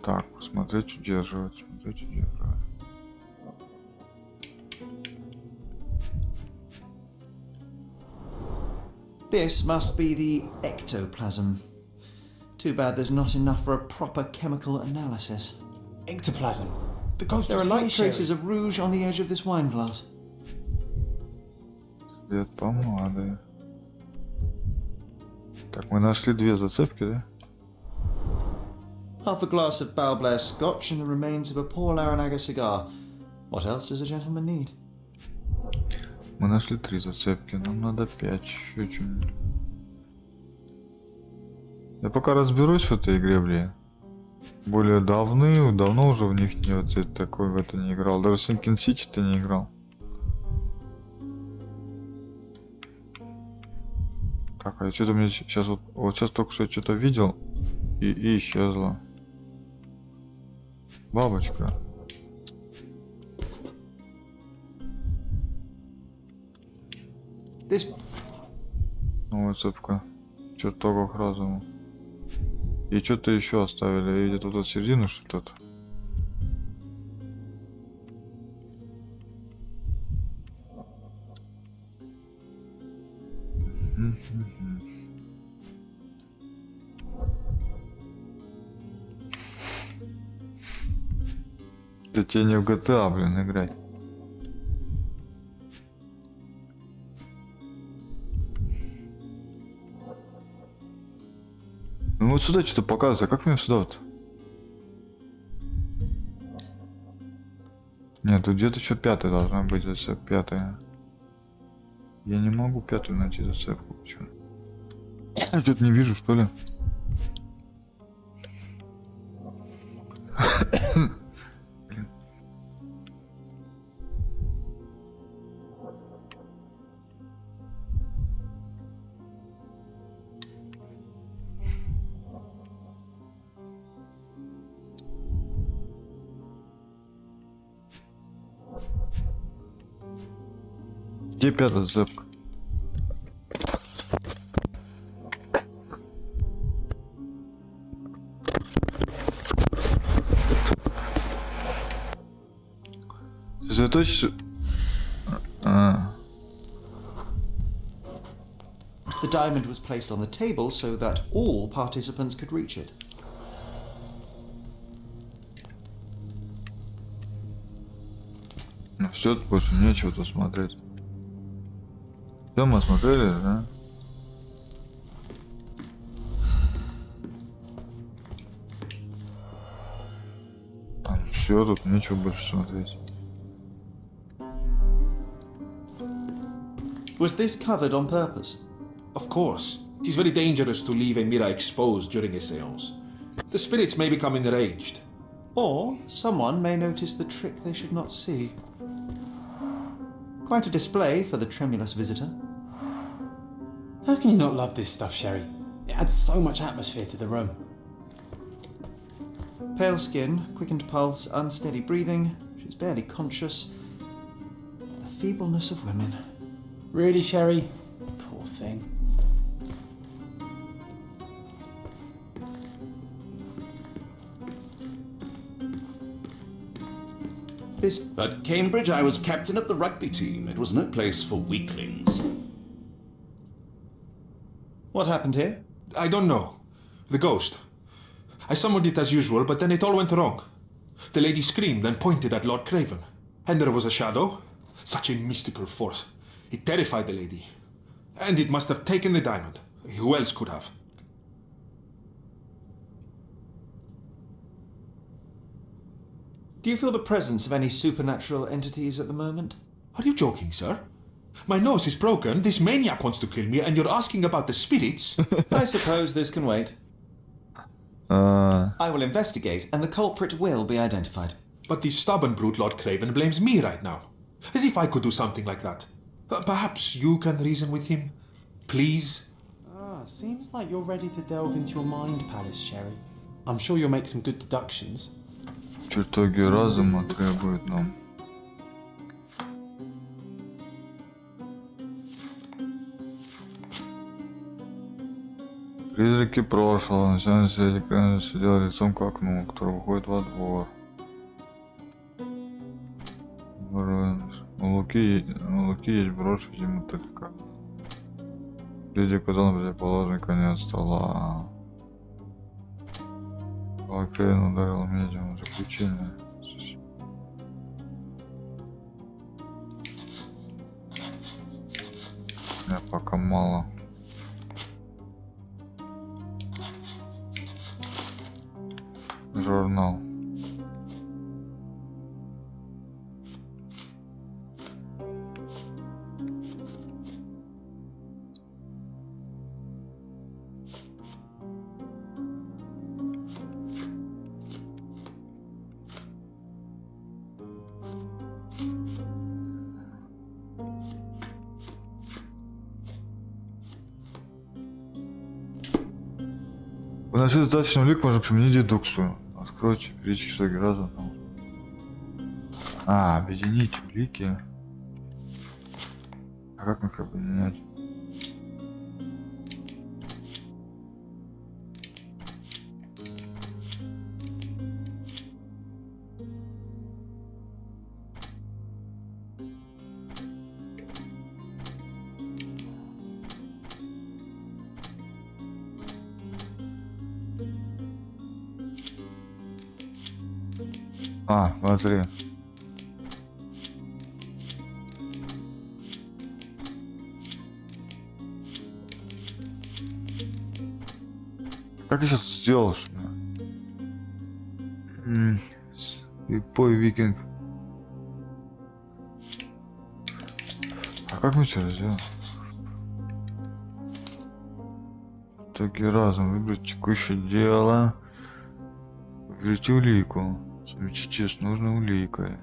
Так, смотреть, удерживать. Смотреть, удерживать. This must be the ectoplasm. Too bad there's not enough for a proper chemical analysis. Ectoplasm. The ghost There are was light here, traces of rouge on the edge of this wine glass. Цвет помады. Так, мы нашли две зацепки, да? Half a glass of Balblair Scotch and the remains of a Paul Aranaga cigar. What else does a gentleman need? Мы нашли 3 зацепки, нам надо 5, еще что-нибудь. Я пока разберусь в этой игре, блин. Более давно уже в них не вот такой в это не играл. Даже Синкен-Сити ты не играл. Так, а что-то мне сейчас вот сейчас только что что-то видел и исчезло. Бабочка. Новая цепка. Что-то только к разуму. И что-то еще оставили. Где-то тут середину что-то. Это тебе не в GTA, блин, играть. Ну вот сюда что-то показывается, а как мне сюда вот? Нет, тут где-то еще пятая должна быть, зацеп, пятая. Я не могу пятую найти зацепку, почему? Я что-то не вижу, что ли? Где пятая зацепка? Сосредоточься. The diamond was placed on the table so that all participants could reach it. Ну все, больше нечего тут смотреть. Все мы смотрели, да? Все, тут нечего больше смотреть. Was this covered on purpose? Of course. It is very dangerous to leave a mirror exposed during a seance. The spirits may become enraged. Or someone may notice the trick they should not see. Quite a display for the tremulous visitor. How can you not love this stuff, Sherry? It adds so much atmosphere to the room. Pale skin, quickened pulse, unsteady breathing. She's barely conscious. The feebleness of women. Really, Sherry? Poor thing. At Cambridge, I was captain of the rugby team. It was no place for weaklings. What happened here? I don't know. The ghost. I summoned it as usual, but then it all went wrong. The lady screamed and pointed at Lord Craven. And there was a shadow. Such a mystical force. It terrified the lady. And it must have taken the diamond. Who else could have? Do you feel the presence of any supernatural entities at the moment? Are you joking, sir? My nose is broken, this maniac wants to kill me, and you're asking about the spirits? I suppose this can wait. I will investigate, and the culprit will be identified. But the stubborn brute Lord Craven blames me right now. As if I could do something like that. Perhaps you can reason with him? Please? Seems like you're ready to delve into your mind palace, Sherry. I'm sure you'll make some good deductions. Чертоги разума требуют нам. Призраки прошлого. Начальник экрана сидел лицом к окну, который выходит во двор. У Луки есть брошь, видимо, только. Леди указал на противоположный конец стола. Крейн ударил медиум заключение. Я пока мало. Журнал. наличии достаточно улик можно применить дедукцию. Откройте, перейти шаги разом. Объединить улики. А как их объединять? Смотри. Как я сейчас сделал, что ли? Слепой викинг. А как мы сейчас сделаем? В итоге разом выбрать текущее дело. Выберите улику. Замечите с нужной уликой.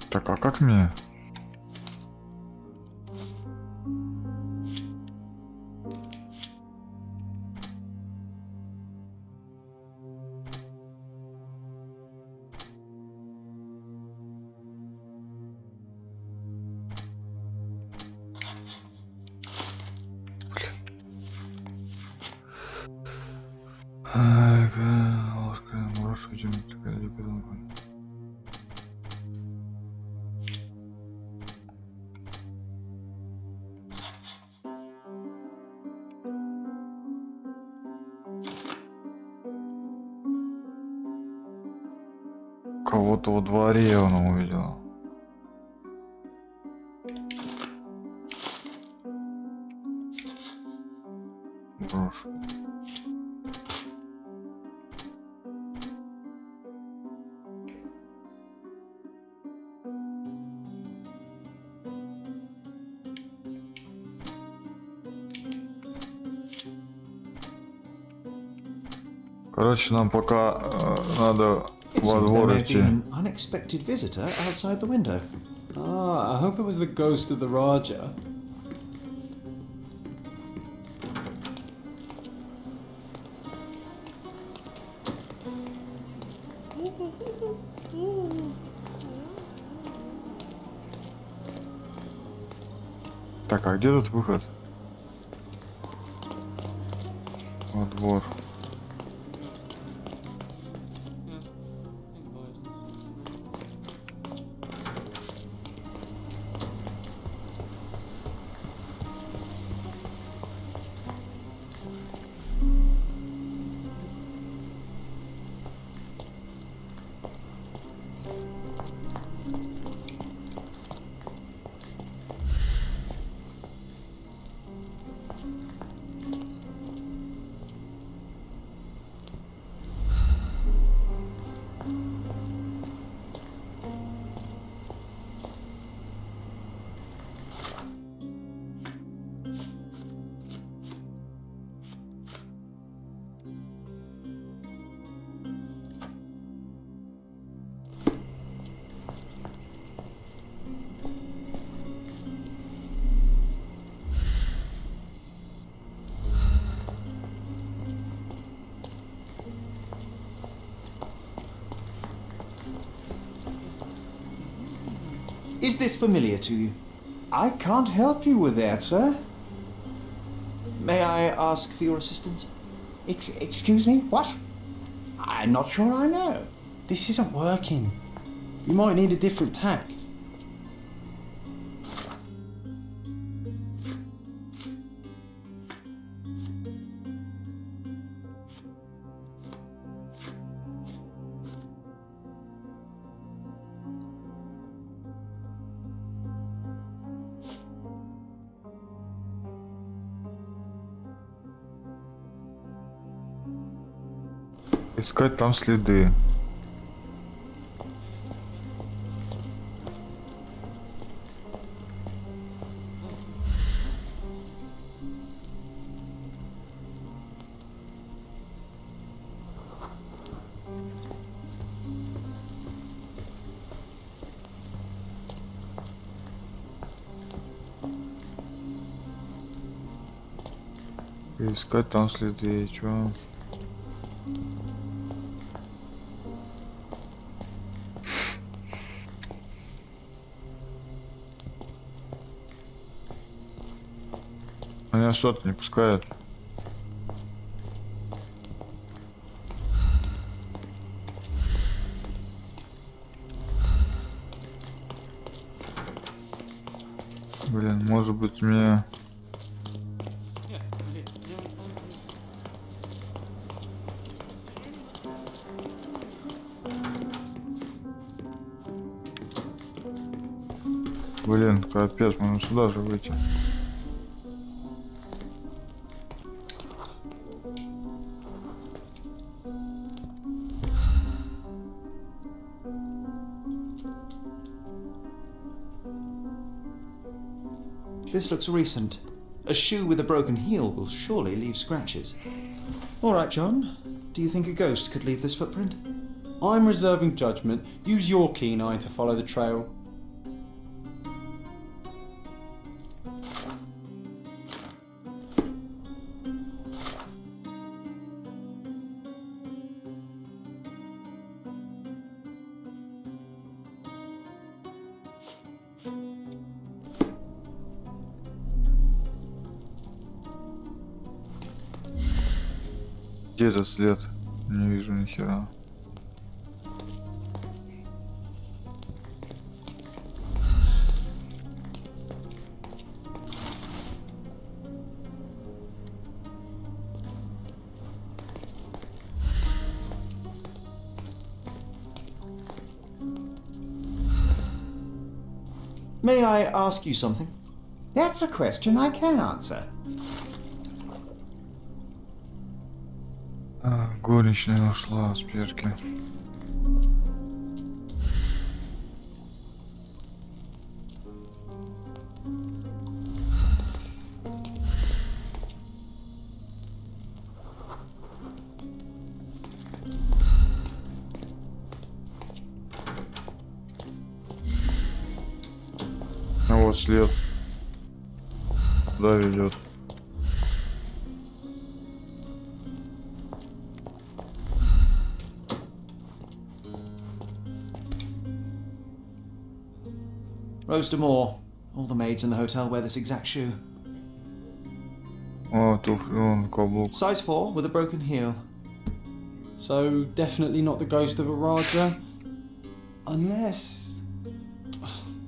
Так, а как мне? Кого-то во дворе он увидел. Брошь. Короче, нам пока надо во двор идти. An unexpected visitor outside the window. I hope it was the ghost of the Raja. Так, а где тут выход? Во двор. Is this familiar to you? I can't help you with that, sir. May I ask for your assistance? Excuse me? What? I'm not sure I know. This isn't working. You might need a different tack. Искать там следы. Искать там следы, чё? Меня что-то не пускает. Блин, может быть мне... Блин, капец, можно сюда же выйти. This looks recent. A shoe with a broken heel will surely leave scratches. All right, John. Do you think a ghost could leave this footprint? I'm reserving judgment. Use your keen eye to follow the trail. Где этот след? Не вижу ни хера. May I ask you something? That's a question I can answer. Горничная ушла с перки. А вот след. Куда ведет? Roaster Moore. All the maids in the hotel wear this exact shoe. О, туфли, он каблук. Size 4 with a broken heel. So, definitely not the ghost of a Raja. Unless...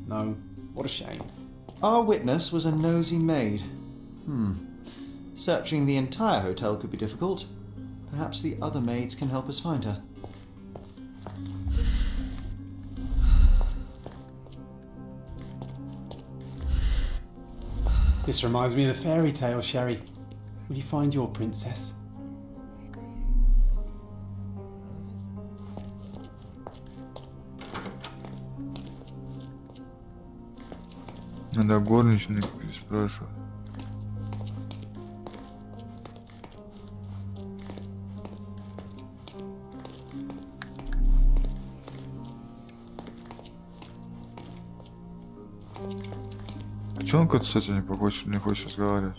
No, what a shame. Our witness was a nosy maid. Searching the entire hotel could be difficult. Perhaps the other maids can help us find her. This reminds me of the fairy tale, Sherry. Will you find your princess? Надо горничных спрашивать. Чё он как-то с этим не хочет разговаривать?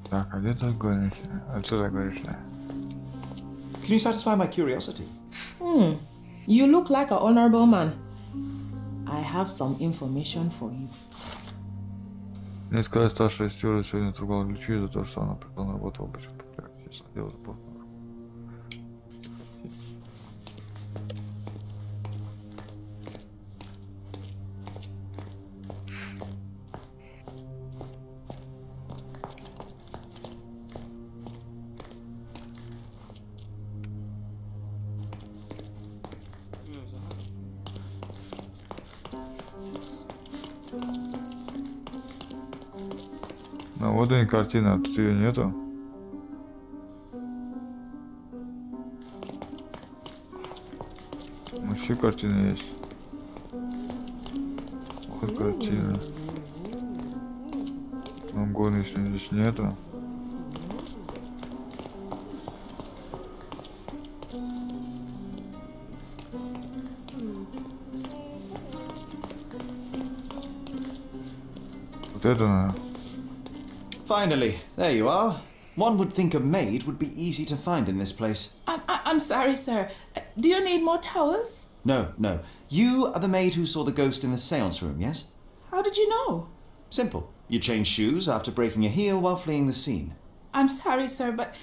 Так, а где та горничная? А что за горничная? Can you satisfy my curiosity? You look like an honorable man. I have some information for you. Мне сказали, старшая стюард сегодня отругала ключи за то, что она пришла на работу в обычных популяциях. Если дело запутано. Ну вот и картина, тут ее нету. Вообще картина есть. Вот картина. Но горничной здесь нету. Вот это надо. Finally, there you are. One would think a maid would be easy to find in this place. I'm sorry, sir. Do you need more towels? No, no. You are the maid who saw the ghost in the seance room, yes? How did you know? Simple. You changed shoes after breaking a heel while fleeing the scene. I'm sorry, sir, but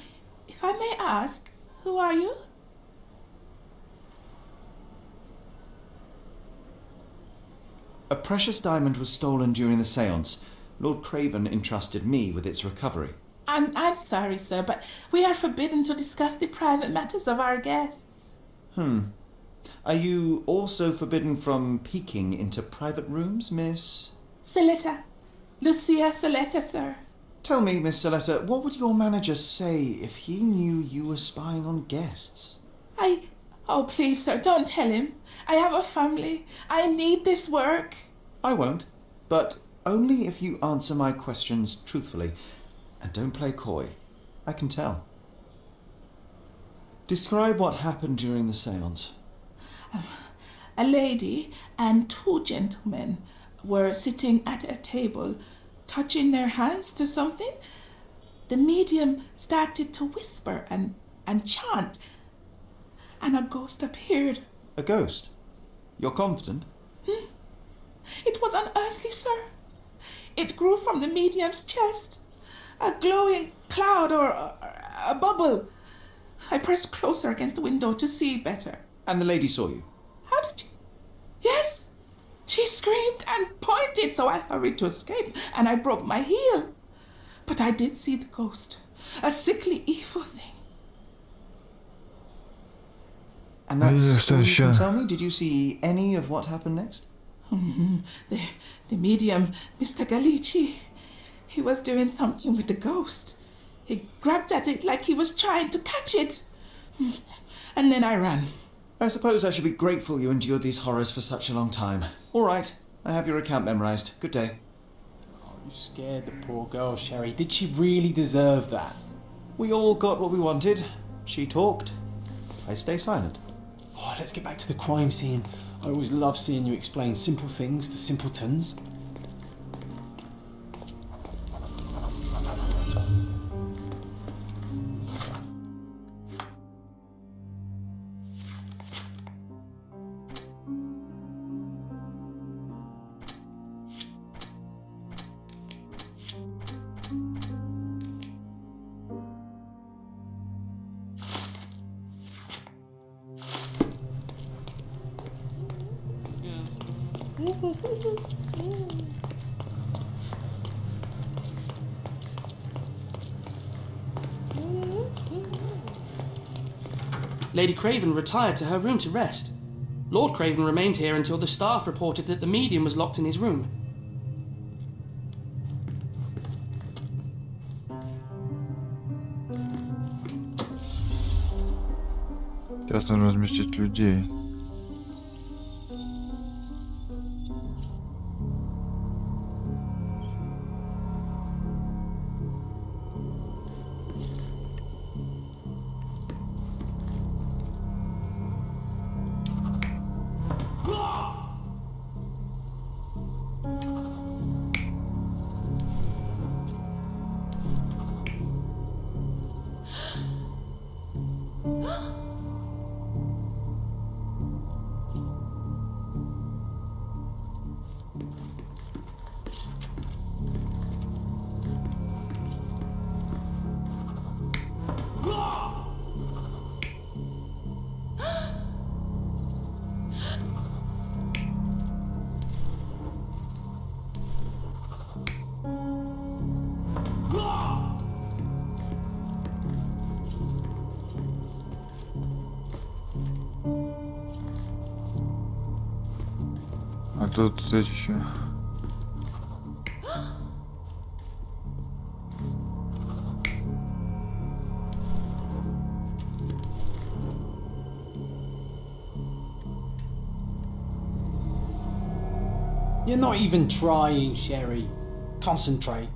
if I may ask, who are you? A precious diamond was stolen during the seance. Lord Craven entrusted me with its recovery. I'm sorry, sir, but we are forbidden to discuss the private matters of our guests. Are you also forbidden from peeking into private rooms, Miss? Saletta. Lucia Saletta, sir. Tell me, Miss Saletta, what would your manager say if he knew you were spying on guests? Oh, please, sir, don't tell him. I have a family. I need this work. I won't, but only if you answer my questions truthfully. And don't play coy. I can tell. Describe what happened during the seance. A lady and two gentlemen were sitting at a table, touching their hands to something. The medium started to whisper and chant, and a ghost appeared. A ghost? You're confident? It was unearthly, sir. It grew from the medium's chest. A glowing cloud or a bubble. I pressed closer against the window to see better. And the lady saw you? How did you? Yes! She screamed and pointed, so I hurried to escape, and I broke my heel. But I did see the ghost. A sickly, evil thing. And that's all you can tell me? Did you see any of what happened next? The medium, Mr. Galici, he was doing something with the ghost. He grabbed at it like he was trying to catch it. And then I ran. I suppose I should be grateful you endured these horrors for such a long time. All right, I have your account memorized. Good day. Oh, you scared the poor girl, Sherry. Did she really deserve that? We all got what we wanted. She talked. I stay silent. Oh, let's get back to the crime scene. I always love seeing you explain simple things to simpletons. Lady Craven retired to her room to rest. Lord Craven remained here until the staff reported that the medium was locked in his room. Сейчас нужно разместить людей. А тут эти еще. You're not even trying, Sherry. Concentrate.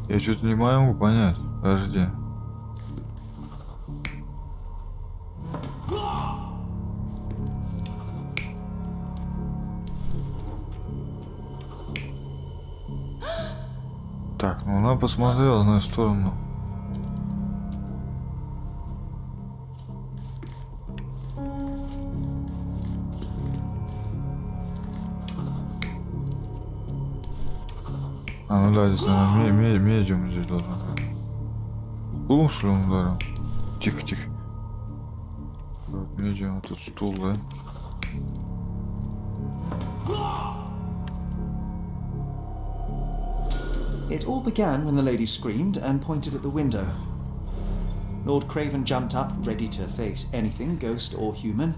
Я что-то не могу понять. Подожди. Так, ну она посмотрела на сторону. А, ну да, здесь, наверное, медиум здесь должен быть. Стулом, что ли, он ударил? Тихо, тихо. Вот, медиум, а тут стул, да? It all began when the lady screamed and pointed at the window. Lord Craven jumped up, ready to face anything, ghost or human.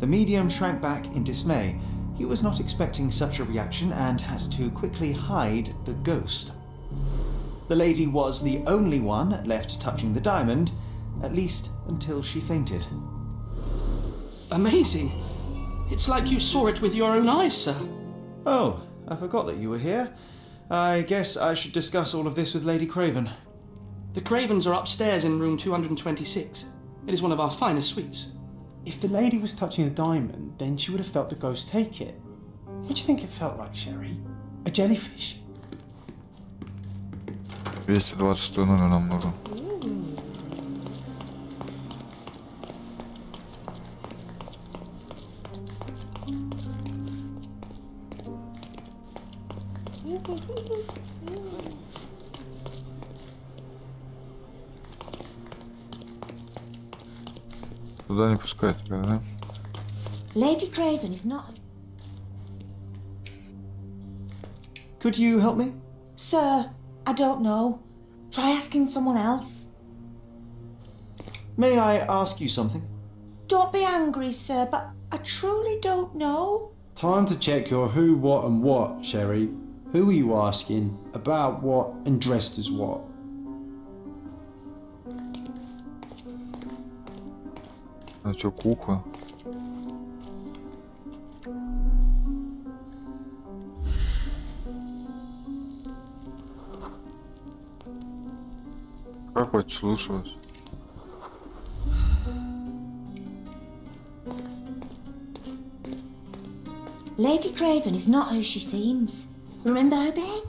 The medium shrank back in dismay. He was not expecting such a reaction and had to quickly hide the ghost. The lady was the only one left touching the diamond, at least until she fainted. Amazing. It's like you saw it with your own eyes, sir. Oh, I forgot that you were here. I guess I should discuss all of this with Lady Craven. The Cravens are upstairs in room 226. It is one of our finest suites. If the lady was touching a diamond, then she would have felt the ghost take it. What do you think it felt like, Sherry? A jellyfish? 226 номер нам нужен. Туда не пускать тебя, да? Lady Craven is not... Could you help me? Sir, I don't know. Try asking someone else. May I ask you something? Don't be angry, sir, but I truly don't know. Time to check your who, what and what, Sherry. Who are you asking, about what and dressed as what? А чё, кукла? Как подслушивать? Lady Craven is not who she seems. Remember her, babe?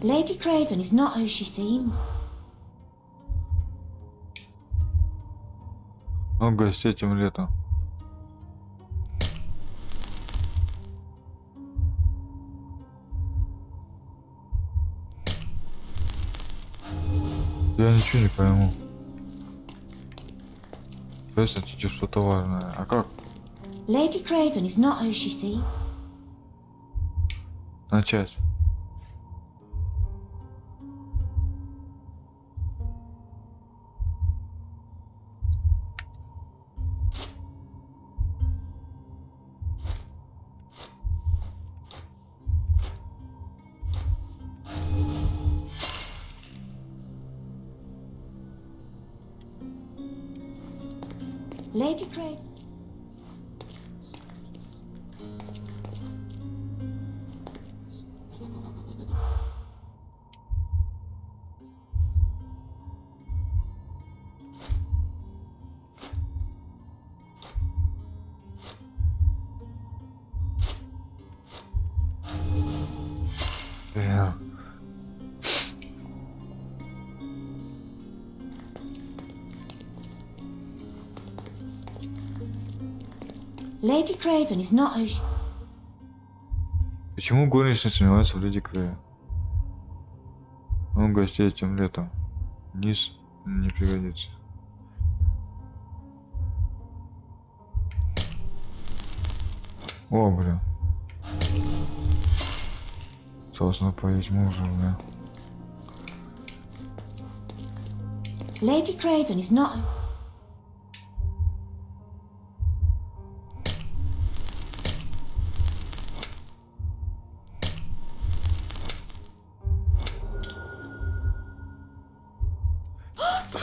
Lady Craven is not who she seems. Много гостей этим летом. Я ничего не пойму. То есть это что-то важное. А как? Lady Craven is not who she seems. Начать. Lady Craven. Yeah. Lady Craven is not who she... Почему горничная сомневается в Леди Крэвен? Много гостей этим летом. Низ не пригодится. О, бля. Собственно, поесть мужа, бля. Lady Craven is not...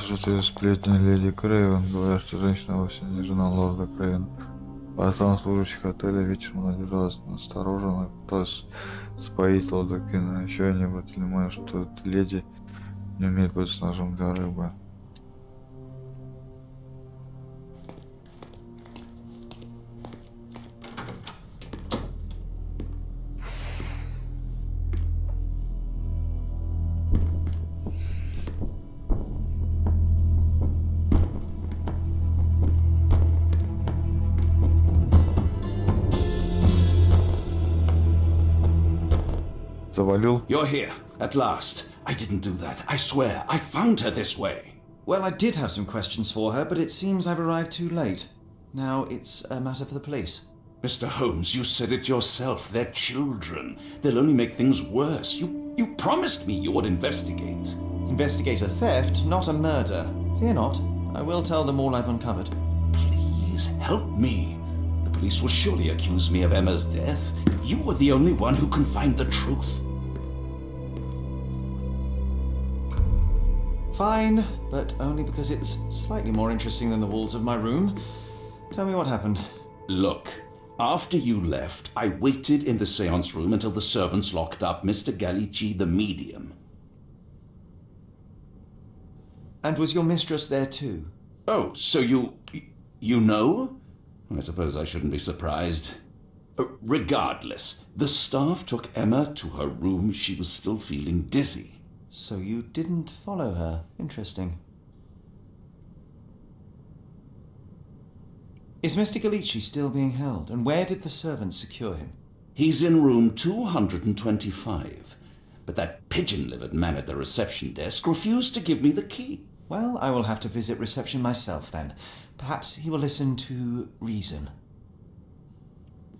слушайте сплетни леди Крейвен. Говорят, что женщина вовсе не жена лорда Крейвен. По словам служащих отеля, вечером она держалась настороженно, пыталась споить лорда Крейвена. Еще они обратили внимание, что эта леди не умеет быть ножом для рыбы. Завалил? You're here, at last. I didn't do that. I swear, I found her this way. Well, I did have some questions for her, but it seems I've arrived too late. Now it's a matter for the police. Mr. Holmes, you said it yourself. They're children. They'll only make things worse. You promised me you would investigate. Investigate a theft, not a murder. Fear not. I will tell them all I've uncovered. Please help me. The police will surely accuse me of Emma's death. You were the only one who can find the truth. Fine, but only because it's slightly more interesting than the walls of my room. Tell me what happened. Look, after you left, I waited in the seance room until the servants locked up Mr. Gallici, the medium. And was your mistress there too? Oh, so you know? I suppose I shouldn't be surprised. Regardless, the staff took Emma to her room. She was still feeling dizzy. So you didn't follow her. Interesting. Is Mr. Gallici still being held? And where did the servants secure him? He's in room 225. But that pigeon-livered man at the reception desk refused to give me the key. Well, I will have to visit reception myself then. Perhaps he will listen to reason.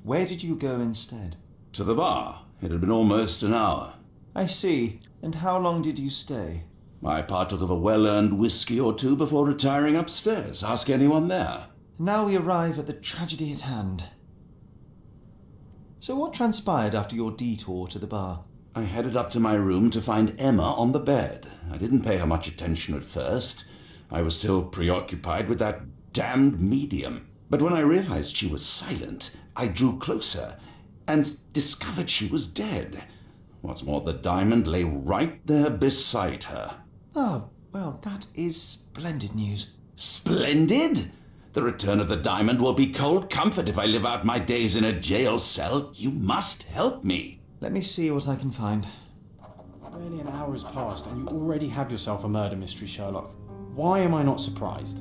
Where did you go instead? To the bar. It had been almost an hour. I see. And how long did you stay? I partook of a well-earned whiskey or two before retiring upstairs. Ask anyone there. Now we arrive at the tragedy at hand. So what transpired after your detour to the bar? I headed up to my room to find Emma on the bed. I didn't pay her much attention at first. I was still preoccupied with that damned medium. But when I realized she was silent, I drew closer and discovered she was dead. What's more, the diamond lay right there beside her. Oh, well, that is splendid news. Splendid? The return of the diamond will be cold comfort if I live out my days in a jail cell. You must help me. Let me see what I can find. Barely an hour has passed and you already have yourself a murder mystery, Sherlock. Why am I not surprised?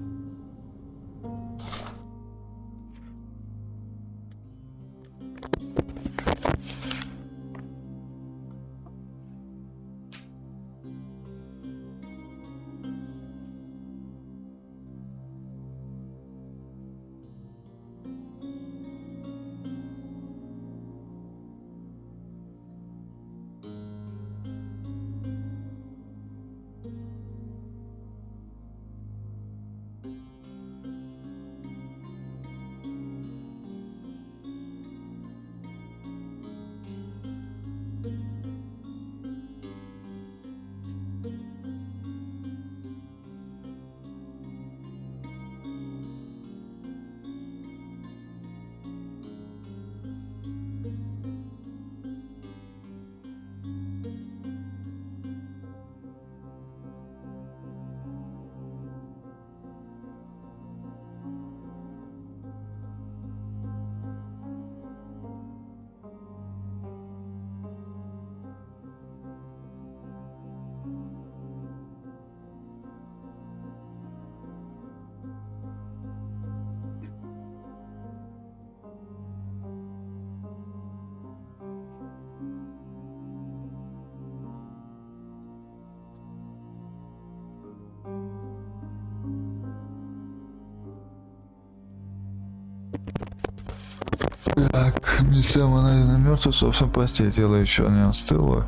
Так, несем найденный мертвый, собственно, постель. Тело еще не остыло.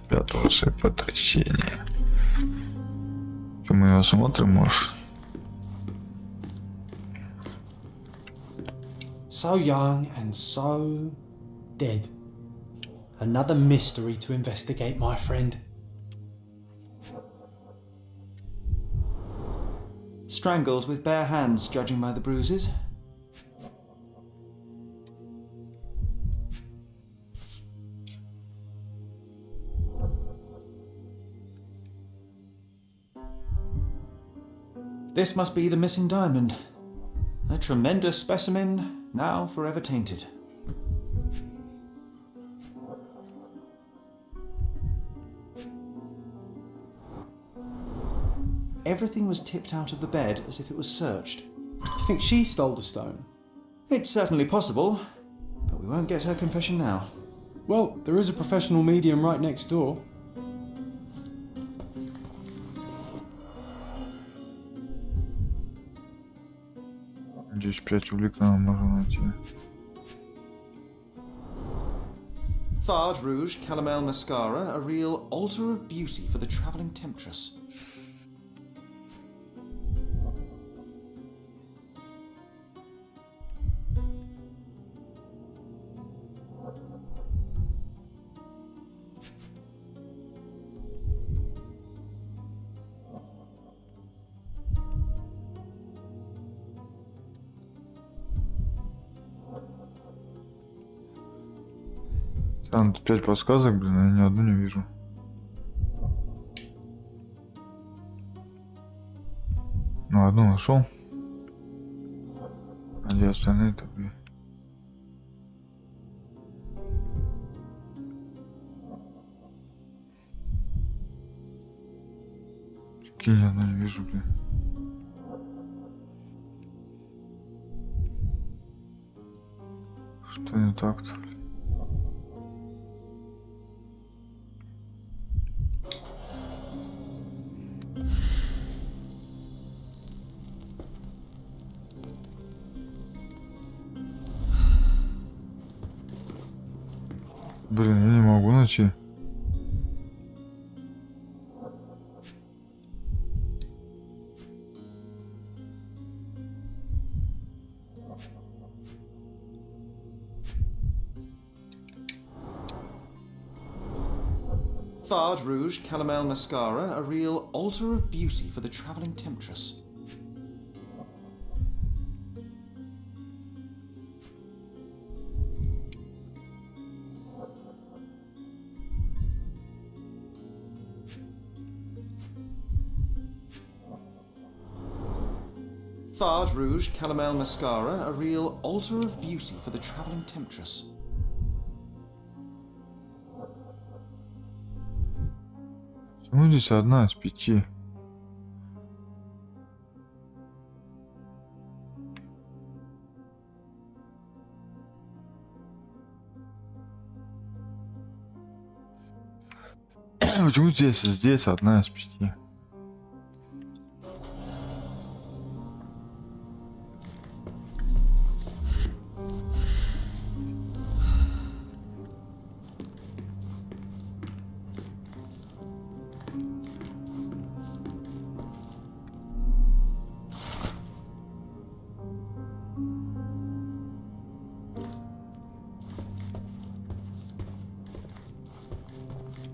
Пятого потрясения. Мы его смотрим, может. So young and so dead. Another mystery to investigate, my friend. Strangled with bare hands, judging by the bruises. This must be the missing diamond. A tremendous specimen, now forever tainted. Everything was tipped out of the bed as if it was searched. Do you think she stole the stone? It's certainly possible, but we won't get her confession now. Well, there is a professional medium right next door. Здесь 5 улик нам можно найти. Fard Rouge Caramel Mascara, a real altar of beauty for the travelling temptress. Там 5 подсказок, блин, я ни одну не вижу. Ну, одну нашел. А где остальные-то, блин? Прикинь, я одну не вижу, блин. Что не так-то, блин? Блин, я не могу найти. Fard Rouge Caramel Mascara, a real altar of beauty for the travelling temptress. Fard Rouge Caramel Mascara, a real altar of beauty for the travelling temptress. Почему здесь одна из 5? Почему здесь одна из 5?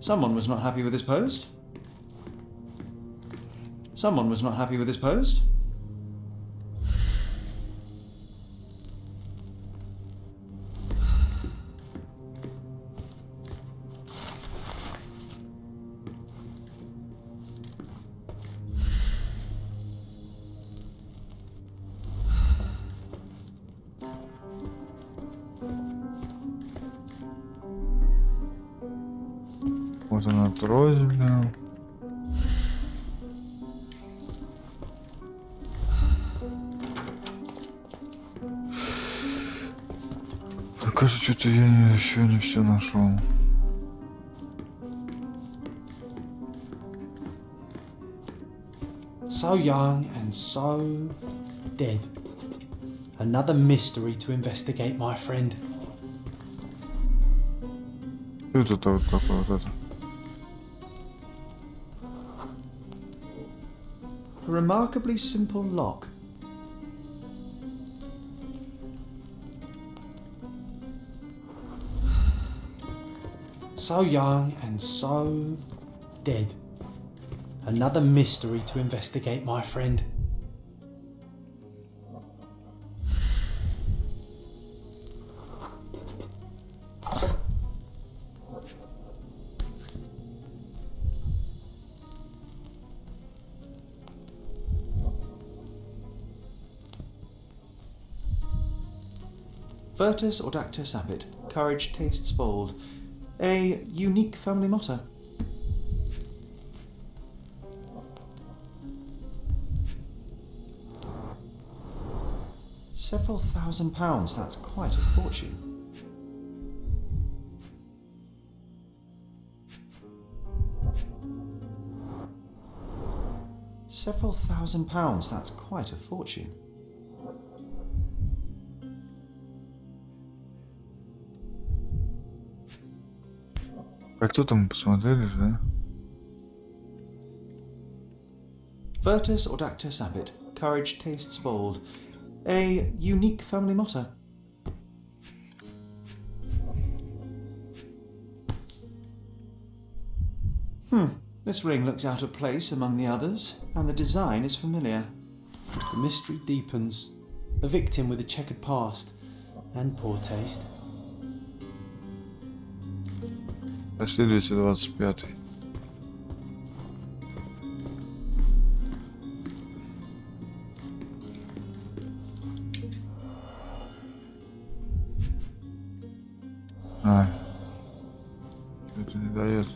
Someone was not happy with his post. Someone was not happy with his post. Вот она трость, блин. Кажется, что-то я еще не все нашел. So young and so dead. Another mystery to investigate, my friend. Что это вот такое вот это? A remarkably simple lock. So young and so dead. Another mystery to investigate, my friend. Virtus audacta sapit. Courage tastes bold. A unique family motto. Several £1,000s, that's quite a fortune. Several £1,000s, that's quite a fortune. А кто там, посмотрели же, да? Virtus audacta sapit. Courage tastes bold. A unique family motto. This ring looks out of place among the others, and the design is familiar. The mystery deepens. A victim with a checkered past and poor taste. Пошли 225. Это не дает.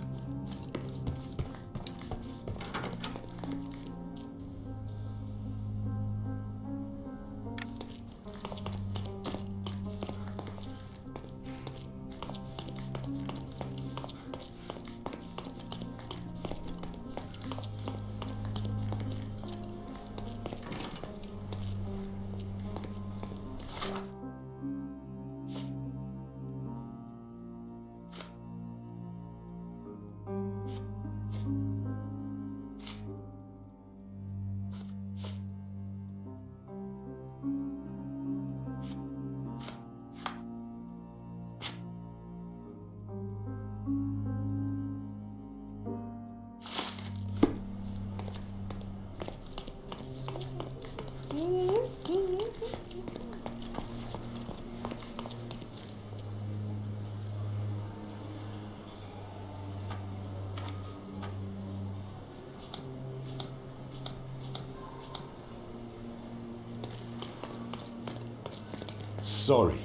Sorry.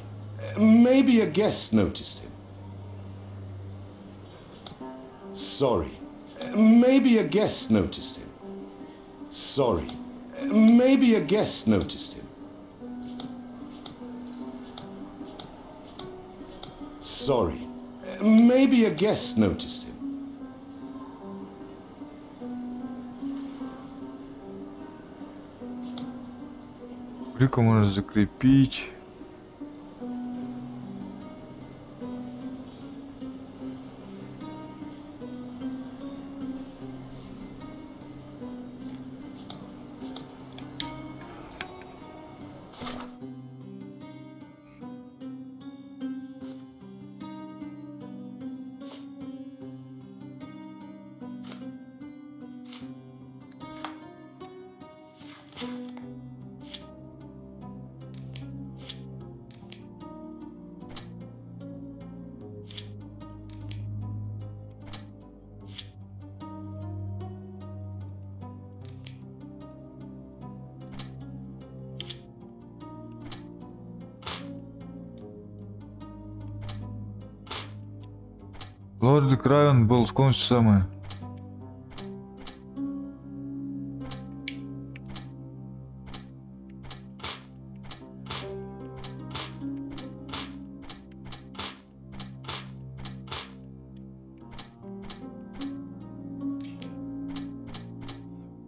Maybe a guest noticed him. Sorry. Maybe a guest noticed him. Sorry. Maybe a guest noticed him. Sorry. Maybe a guest noticed him. Клику можно закрепить. Лорд Кравен был в комнате самое.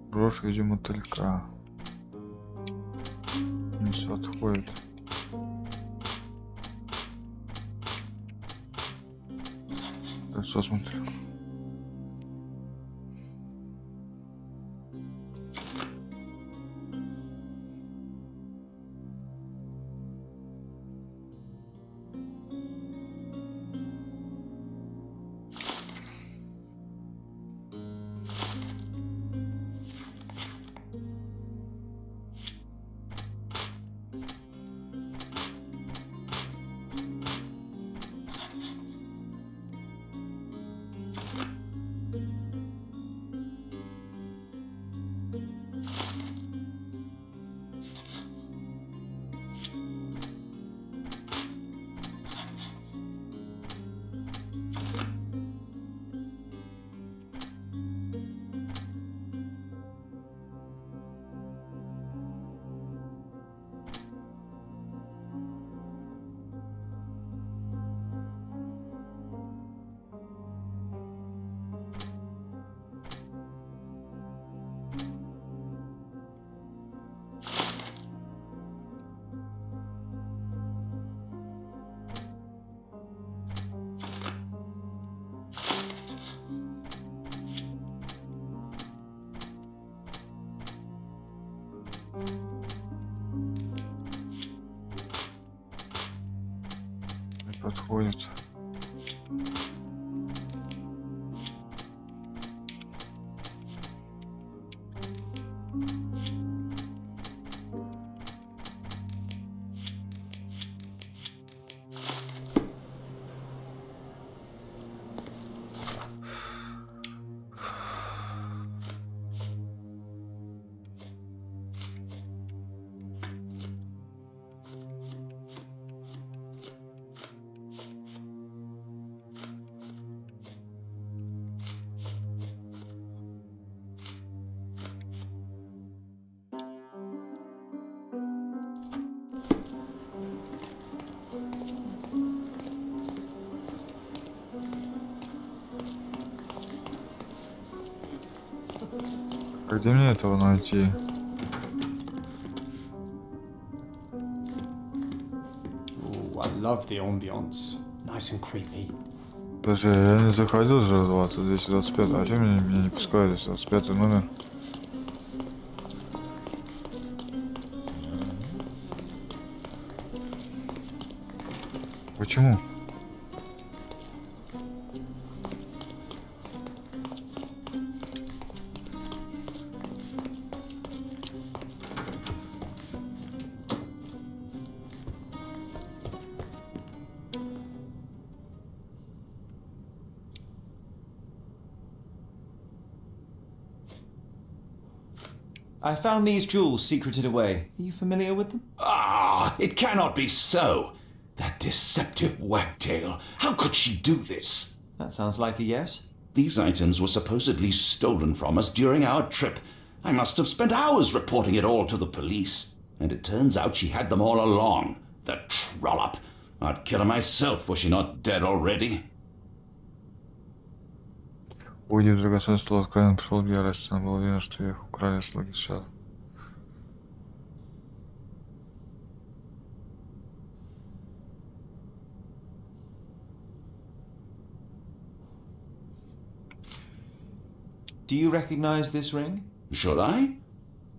Брошь в виде мотылька. Не все отходит. Что смотрю? подходит. Где мне этого найти? Ooh, I love the ambience. Nice and creepy. Даже я не заходил же в 20, здесь 25. А чем меня не пускают, здесь 25 номер? Почему? I found these jewels secreted away. Are you familiar with them? Ah, it cannot be so. That deceptive wagtail. How could she do this? That sounds like a yes. These items were supposedly stolen from us during our trip. I must have spent hours reporting it all to the police. And it turns out she had them all along. The trollop. I'd kill her myself were she not dead already. Увидев драгоценный стол, откровенно пришел в ярость. Она была уверена, что их украли с логича. Do you recognize this ring? Should I?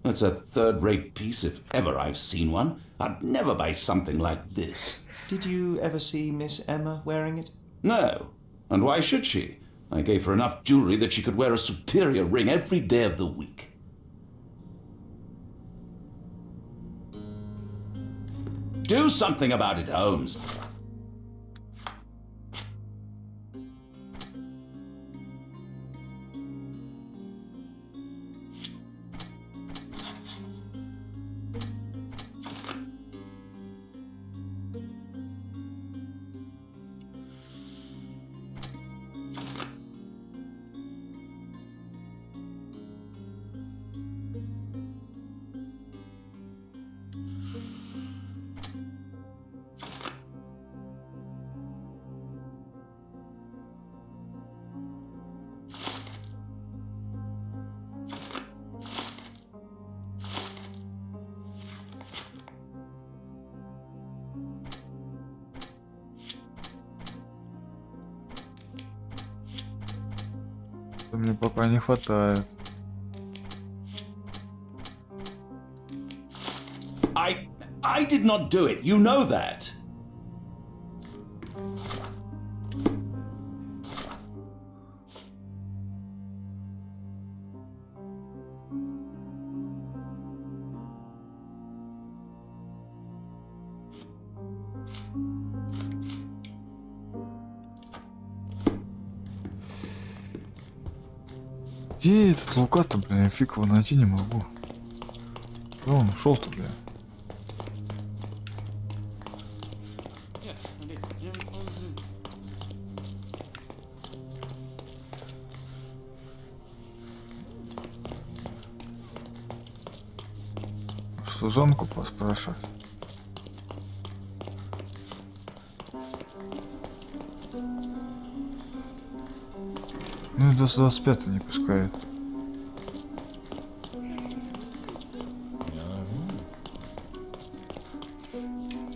That's a third-rate piece if ever I've seen one. I'd never buy something like this. Did you ever see Miss Emma wearing it? No. And why should she? I gave her enough jewelry that she could wear a superior ring every day of the week. Do something about it, Holmes. Мне пока не хватает. I did not do it. You know that. Где этот Лука-то, бля? Я фиг его найти не могу. Куда он ушел-то, бля? Служанку поспрашивать. Ну и до 25 не пускает.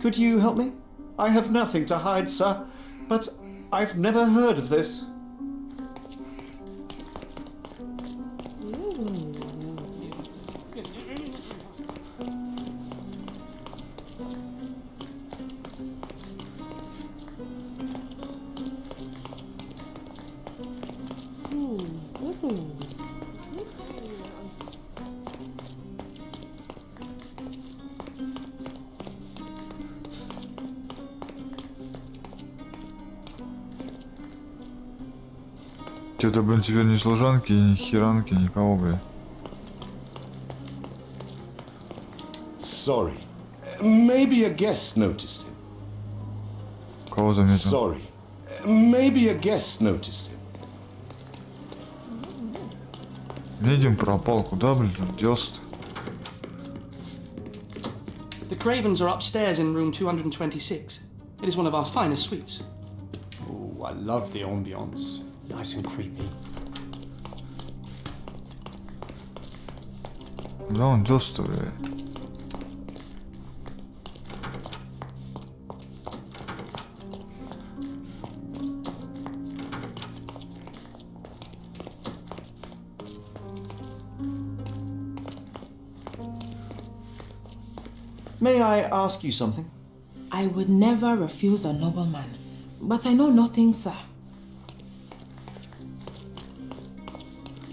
Could you help me? I have nothing to hide, sir, but I've never heard of this. Что-то, блин, теперь ни служанки, ни херанки, никого, блин. Sorry. Maybe a guest noticed him. Кого заметил? Sorry. Maybe a guest noticed him. Медиум пропал, куда, блин, делся-то? The Cravens are upstairs in room 226. It is one of our finest suites. Oh, I love the ambience. Nice and creepy. Куда он делся-то, блин? May I ask you something? I would never refuse a nobleman, but I know nothing, sir.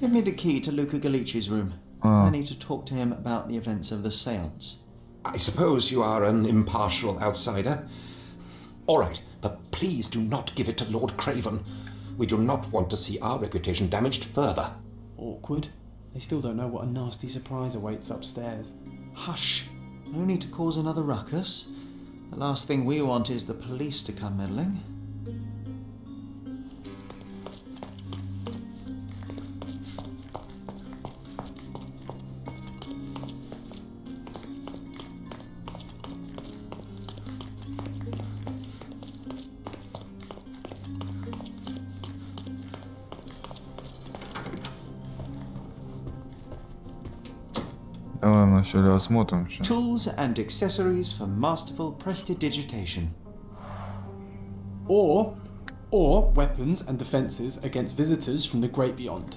Give me the key to Luca Galici's room. I need to talk to him about the events of the seance. I suppose you are an impartial outsider. All right, but please do not give it to Lord Craven. We do not want to see our reputation damaged further. Awkward. They still don't know what a nasty surprise awaits upstairs. Hush. No need to cause another ruckus. The last thing we want is the police to come meddling. Давай вначале осмотрим все. Tools and accessories for masterful prestidigitation. Or weapons and defences against visitors from the great beyond.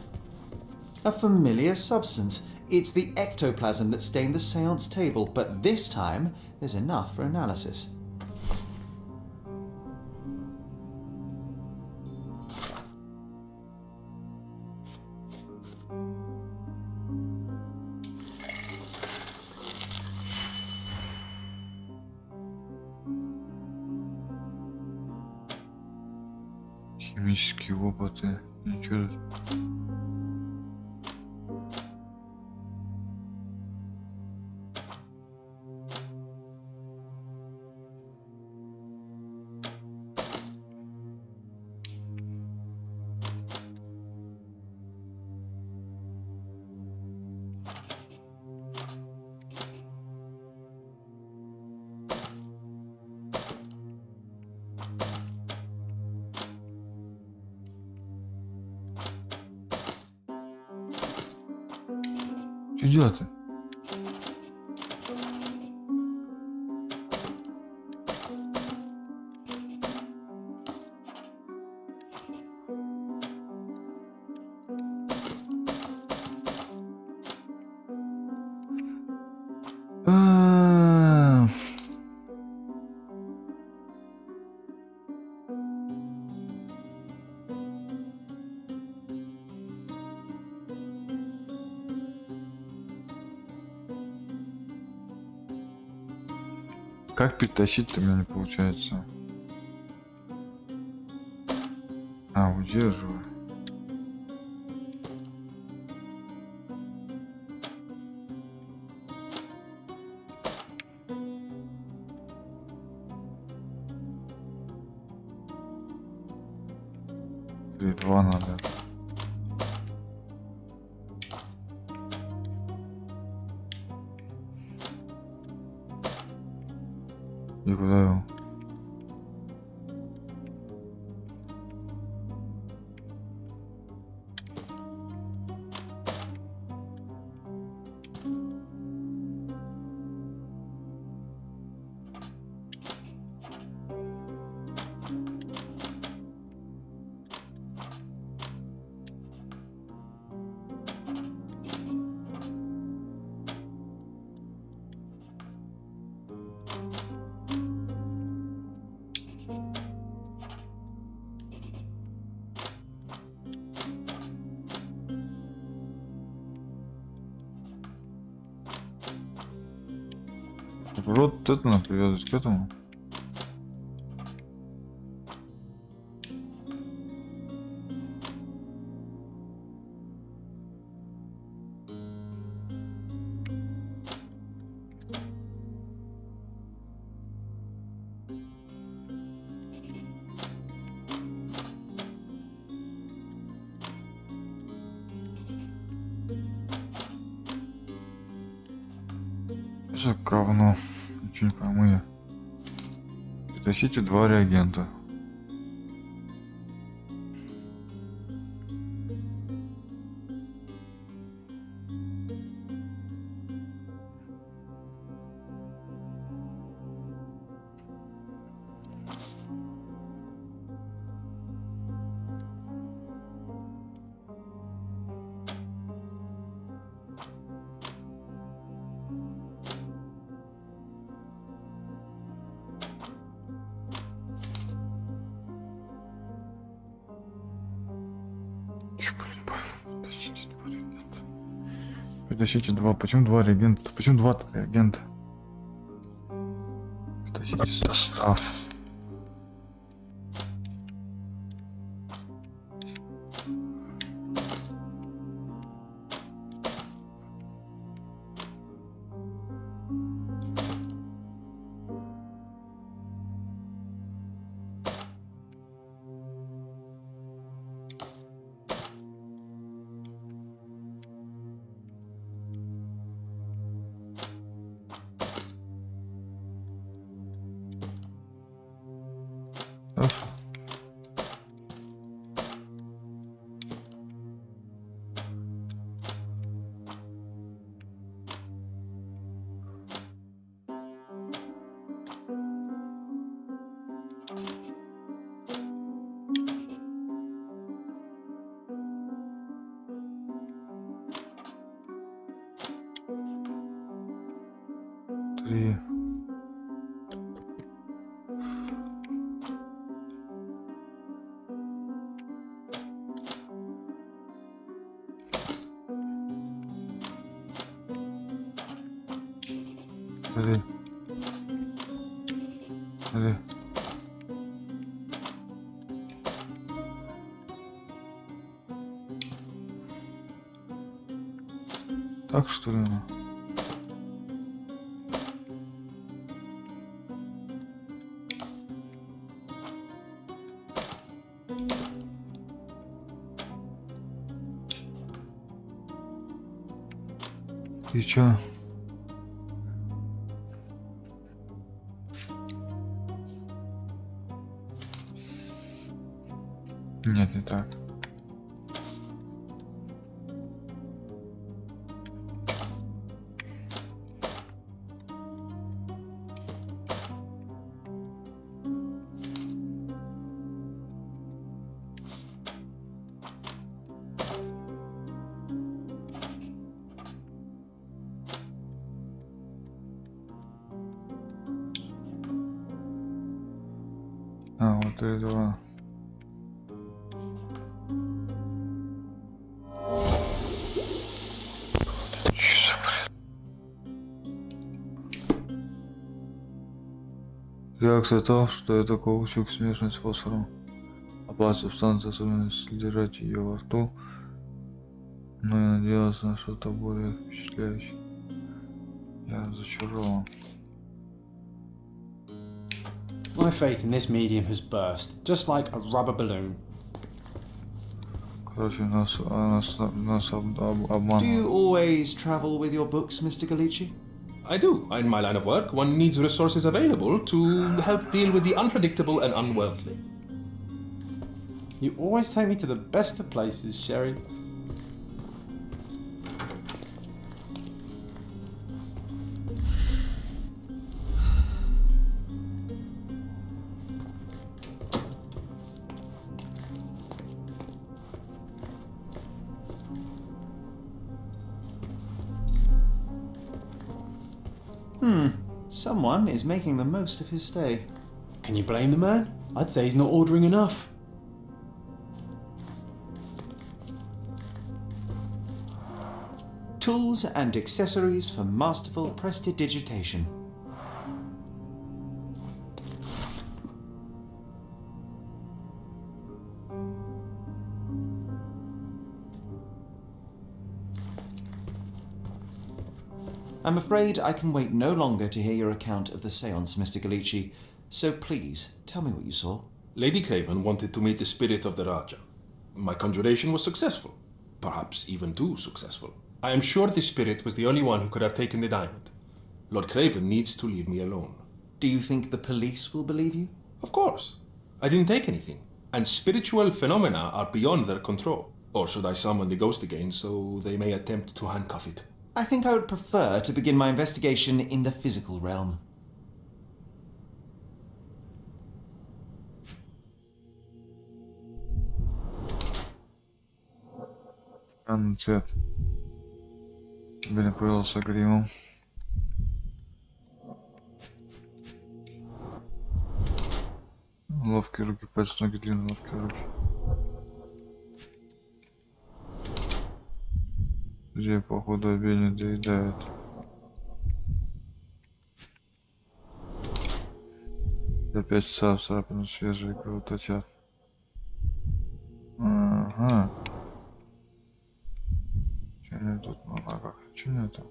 A familiar substance. It's the ectoplasm that stained the seance table, but this time there's enough for analysis. Химические опыты. Ничего. Что делать-то? Как перетащить-то у меня не получается? А, удерживаю. Или два надо. И куда его? Вот это надо привязать к этому. Что говно, ничего не пойму я. Притащите 2 реагента. Притащите 2. Почему 2 реагента? Почему 2 реагента? Притащите состав. Три. Так что ли? И чё? Нет, не так. А, вот и 2. Реакция то, что это каучук, смешанный с фосфором. Опасная субстанция, особенно содержать ее во рту. Но я надеялся на что-то более впечатляющее. Я разочарован. My faith in this medium has burst, just like a rubber balloon. Короче, нас обманывают. Do you always travel with your books, Mr. Galici? I do. In my line of work, one needs resources available to help deal with the unpredictable and unworldly. You always take me to the best of places, Sherry. Someone is making the most of his stay. Can you blame the man? I'd say he's not ordering enough. Tools and accessories for masterful prestidigitation. I'm afraid I can wait no longer to hear your account of the seance, Mr. Galici. So please, tell me what you saw. Lady Craven wanted to meet the spirit of the Raja. My conjuration was successful. Perhaps even too successful. I am sure the spirit was the only one who could have taken the diamond. Lord Craven needs to leave me alone. Do you think the police will believe you? Of course. I didn't take anything. And spiritual phenomena are beyond their control. Or should I summon the ghost again so they may attempt to handcuff it? I think I would prefer to begin my investigation in the physical realm. Странный цвет. Блин, появился гримом. Ловкие руки, пальцы, ноги длинные, ловкие руки. Людей, походу, обедня доедает. За 5 часов царапины свежие кровоточат. Ага. Че у меня тут на ногах? Че у меня там?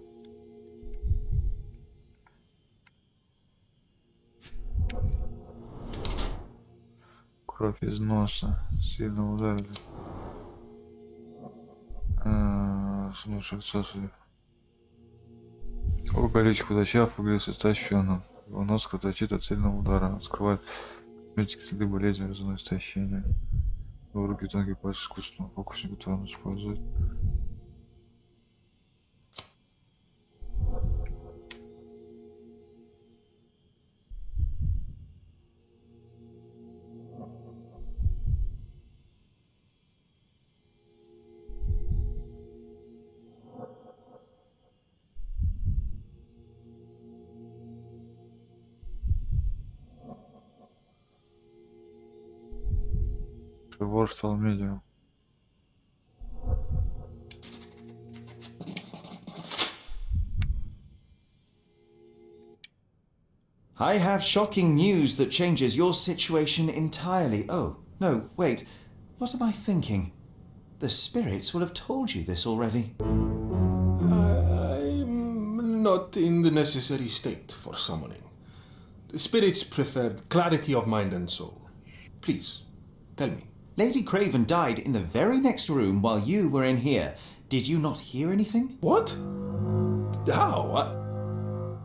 Кровь из носа. Сильно ударили. Снушек сосуд. Оба лечь худощав, выглядит истощенным. Его нос кровоточит от сильного удара. Он скрывает метки следы болезни, вызванные истощением. Его руки тонкие пальцы искусственного фокусника, который он использует. Вор стал медиум. I have shocking news that changes your situation entirely. Oh, no, wait. What am I thinking? The spirits will have told you this already. I'm not in the necessary state for summoning. The spirits preferred clarity of mind and soul. Please, tell me. Lady Craven died in the very next room while you were in here. Did you not hear anything? What? How?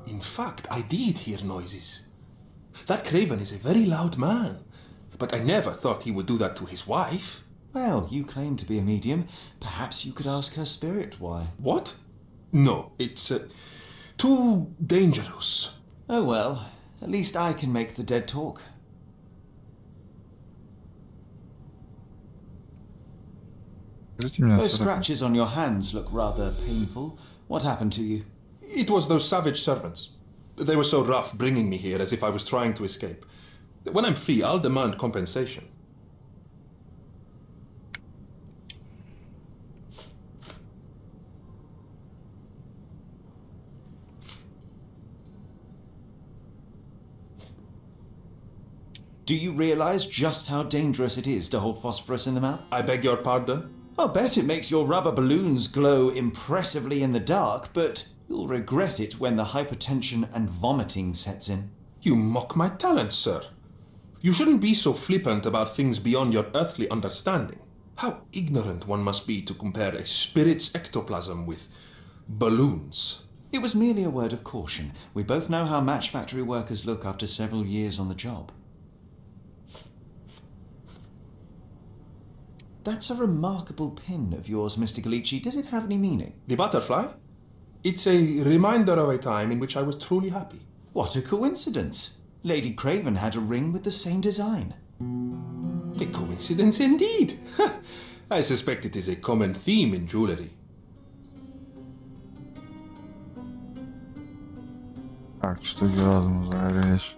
In fact, I did hear noises. That Craven is a very loud man, but I never thought he would do that to his wife. Well, you claim to be a medium. Perhaps you could ask her spirit why. What? No, it's too dangerous. Oh well, at least I can make the dead talk. Those scratches on your hands look rather painful. What happened to you? It was those savage servants. They were so rough bringing me here as if I was trying to escape. When I'm free, I'll demand compensation. Do you realize just how dangerous it is to hold phosphorus in the mouth? I beg your pardon? I'll bet it makes your rubber balloons glow impressively in the dark, but you'll regret it when the hypertension and vomiting sets in. You mock my talents, sir. You shouldn't be so flippant about things beyond your earthly understanding. How ignorant one must be to compare a spirit's ectoplasm with balloons. It was merely a word of caution. We both know how match factory workers look after several years on the job. That's a remarkable pin of yours, Mr. Galici. Does it have any meaning? The butterfly? It's a reminder of a time in which I was truly happy. What a coincidence. Lady Craven had a ring with the same design. A coincidence indeed. I suspect it is a common theme in jewellery. Так, штуки разума загорелись.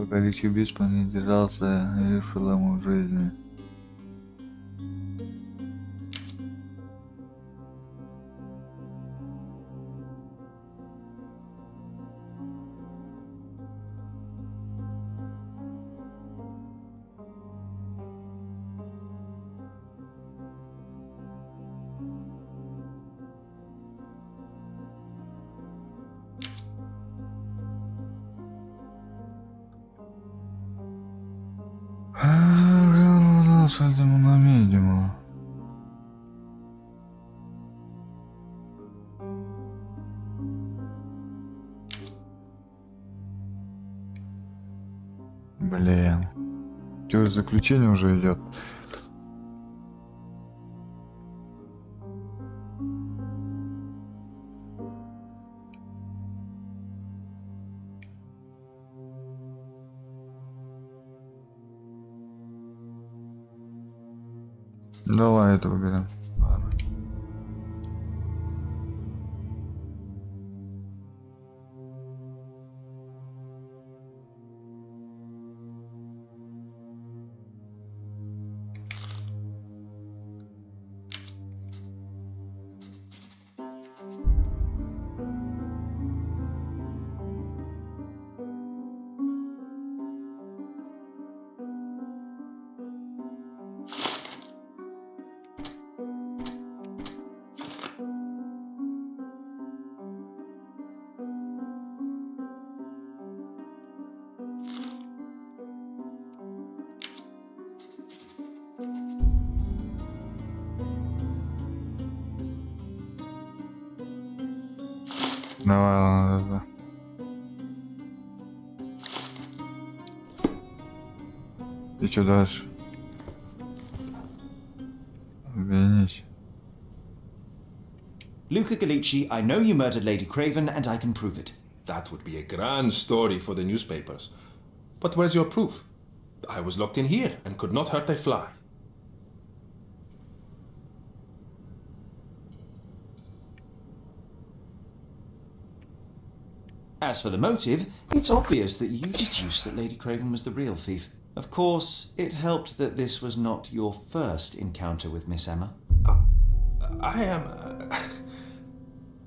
количеству убийств не держался и решил ему в жизни. С этим на медиума. Блин. Теперь заключение уже идет. Давай это выберем. Давай. И что дальше? Обвинить. Luca Gallucci, I know you murdered Lady Craven, and I can prove it. That would be a grand story for the newspapers. But where's your proof? I was locked in here and could not hurt a fly. As for the motive, it's obvious that you deduced that Lady Craven was the real thief. Of course, it helped that this was not your first encounter with Miss Emma.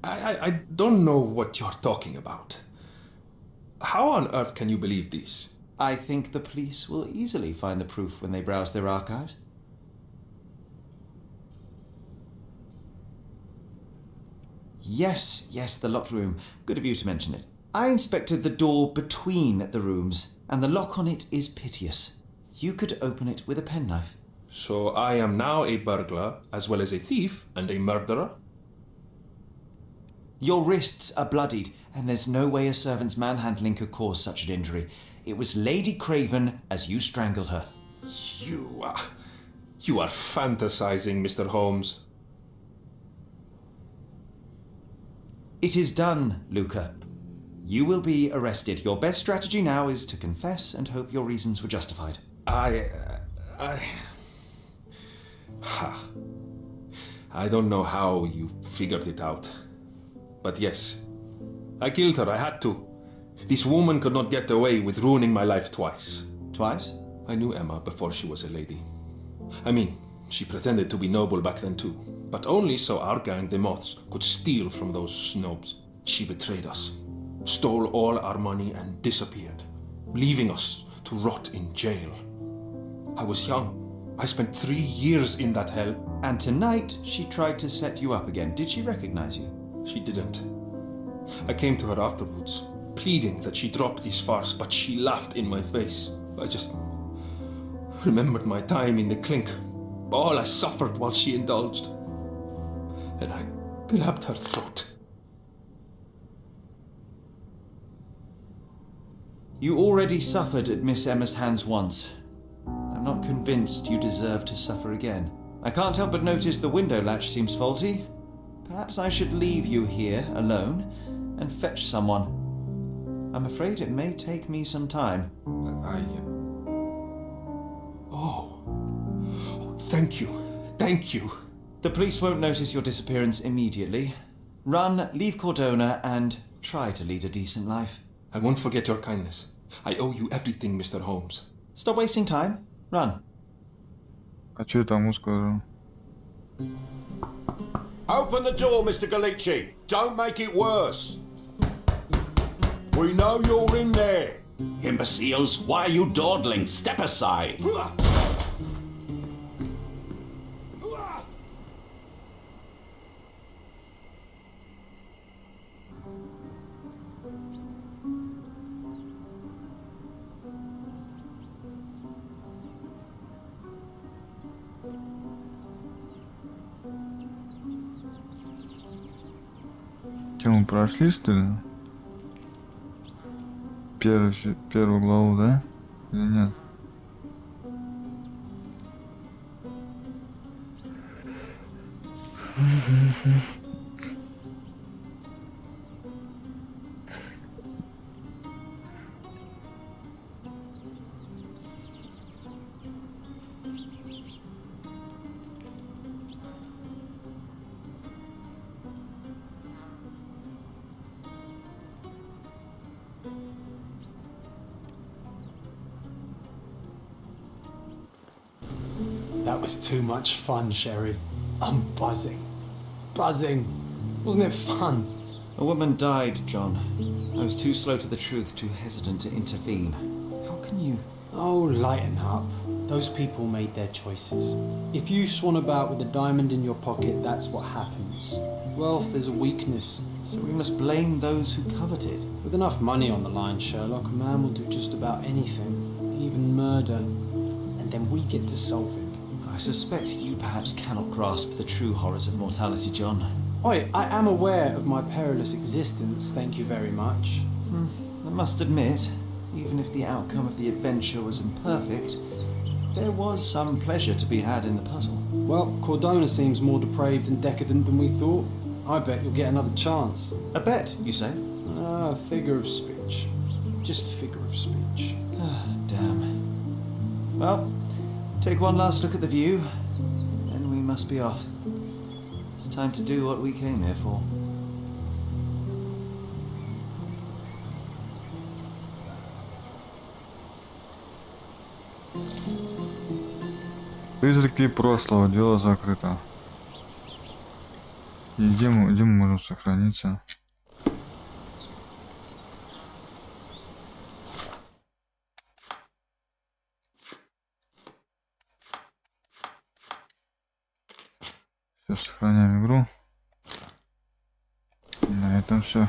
I don't know what you're talking about. How on earth can you believe this? I think the police will easily find the proof when they browse their archives. Yes, the locked room. Good of you to mention it. I inspected the door between the rooms, and the lock on it is piteous. You could open it with a penknife. So I am now a burglar, as well as a thief and a murderer? Your wrists are bloodied, and there's no way a servant's manhandling could cause such an injury. It was Lady Craven as you strangled her. You are fantasizing, Mr. Holmes. It is done, Luca. You will be arrested. Your best strategy now is to confess and hope your reasons were justified. I don't know how you figured it out. But yes, I killed her. I had to. This woman could not get away with ruining my life twice. Twice? I knew Emma before she was a lady. I mean, she pretended to be noble back then too. But only so our gang, the Moths, could steal from those snobs. She betrayed us, stole all our money and disappeared, leaving us to rot in jail. I was young. I spent 3 years in that hell. And tonight, she tried to set you up again. Did she recognize you? She didn't. I came to her afterwards, pleading that she drop this farce, but she laughed in my face. I just remembered my time in the clink, all I suffered while she indulged. And I grabbed her throat. You already suffered at Miss Emma's hands once. I'm not convinced you deserve to suffer again. I can't help but notice the window latch seems faulty. Perhaps I should leave you here alone and fetch someone. I'm afraid it may take me some time. Thank you. Thank you. The police won't notice your disappearance immediately. Run, leave Cordona, and try to lead a decent life. I won't forget your kindness. I owe you everything, Mr. Holmes. Stop wasting time. Run. А что я тому скажу? Open the door, Mr. Galici. Don't make it worse. We know you're in there. Imbeciles, why are you dawdling? Step aside. Че, мы прошли, что ли? Первую главу, да? Или нет? That was too much fun, Sherry. I'm buzzing. Buzzing. Wasn't it fun? A woman died, John. I was too slow to the truth, too hesitant to intervene. How can you... Oh, lighten up. Those people made their choices. If you swan about with a diamond in your pocket, that's what happens. Wealth is a weakness. So we must blame those who covet it. With enough money on the line, Sherlock, a man will do just about anything, even murder. And then we get to solve it. I suspect you perhaps cannot grasp the true horrors of mortality, John. Oi, I am aware of my perilous existence, thank you very much. I must admit, even if the outcome of the adventure was imperfect, there was some pleasure to be had in the puzzle. Well, Cordona seems more depraved and decadent than we thought. I bet you'll get another chance. A bet, you say? Ah, figure of speech. Just figure of speech. Ah, damn. Well, take one last look at the view, then we must be off. It's time to do what we came here for. Призраки прошлого, дело закрыто. И где мы можем сохраниться? Все, сохраняем игру. На этом все.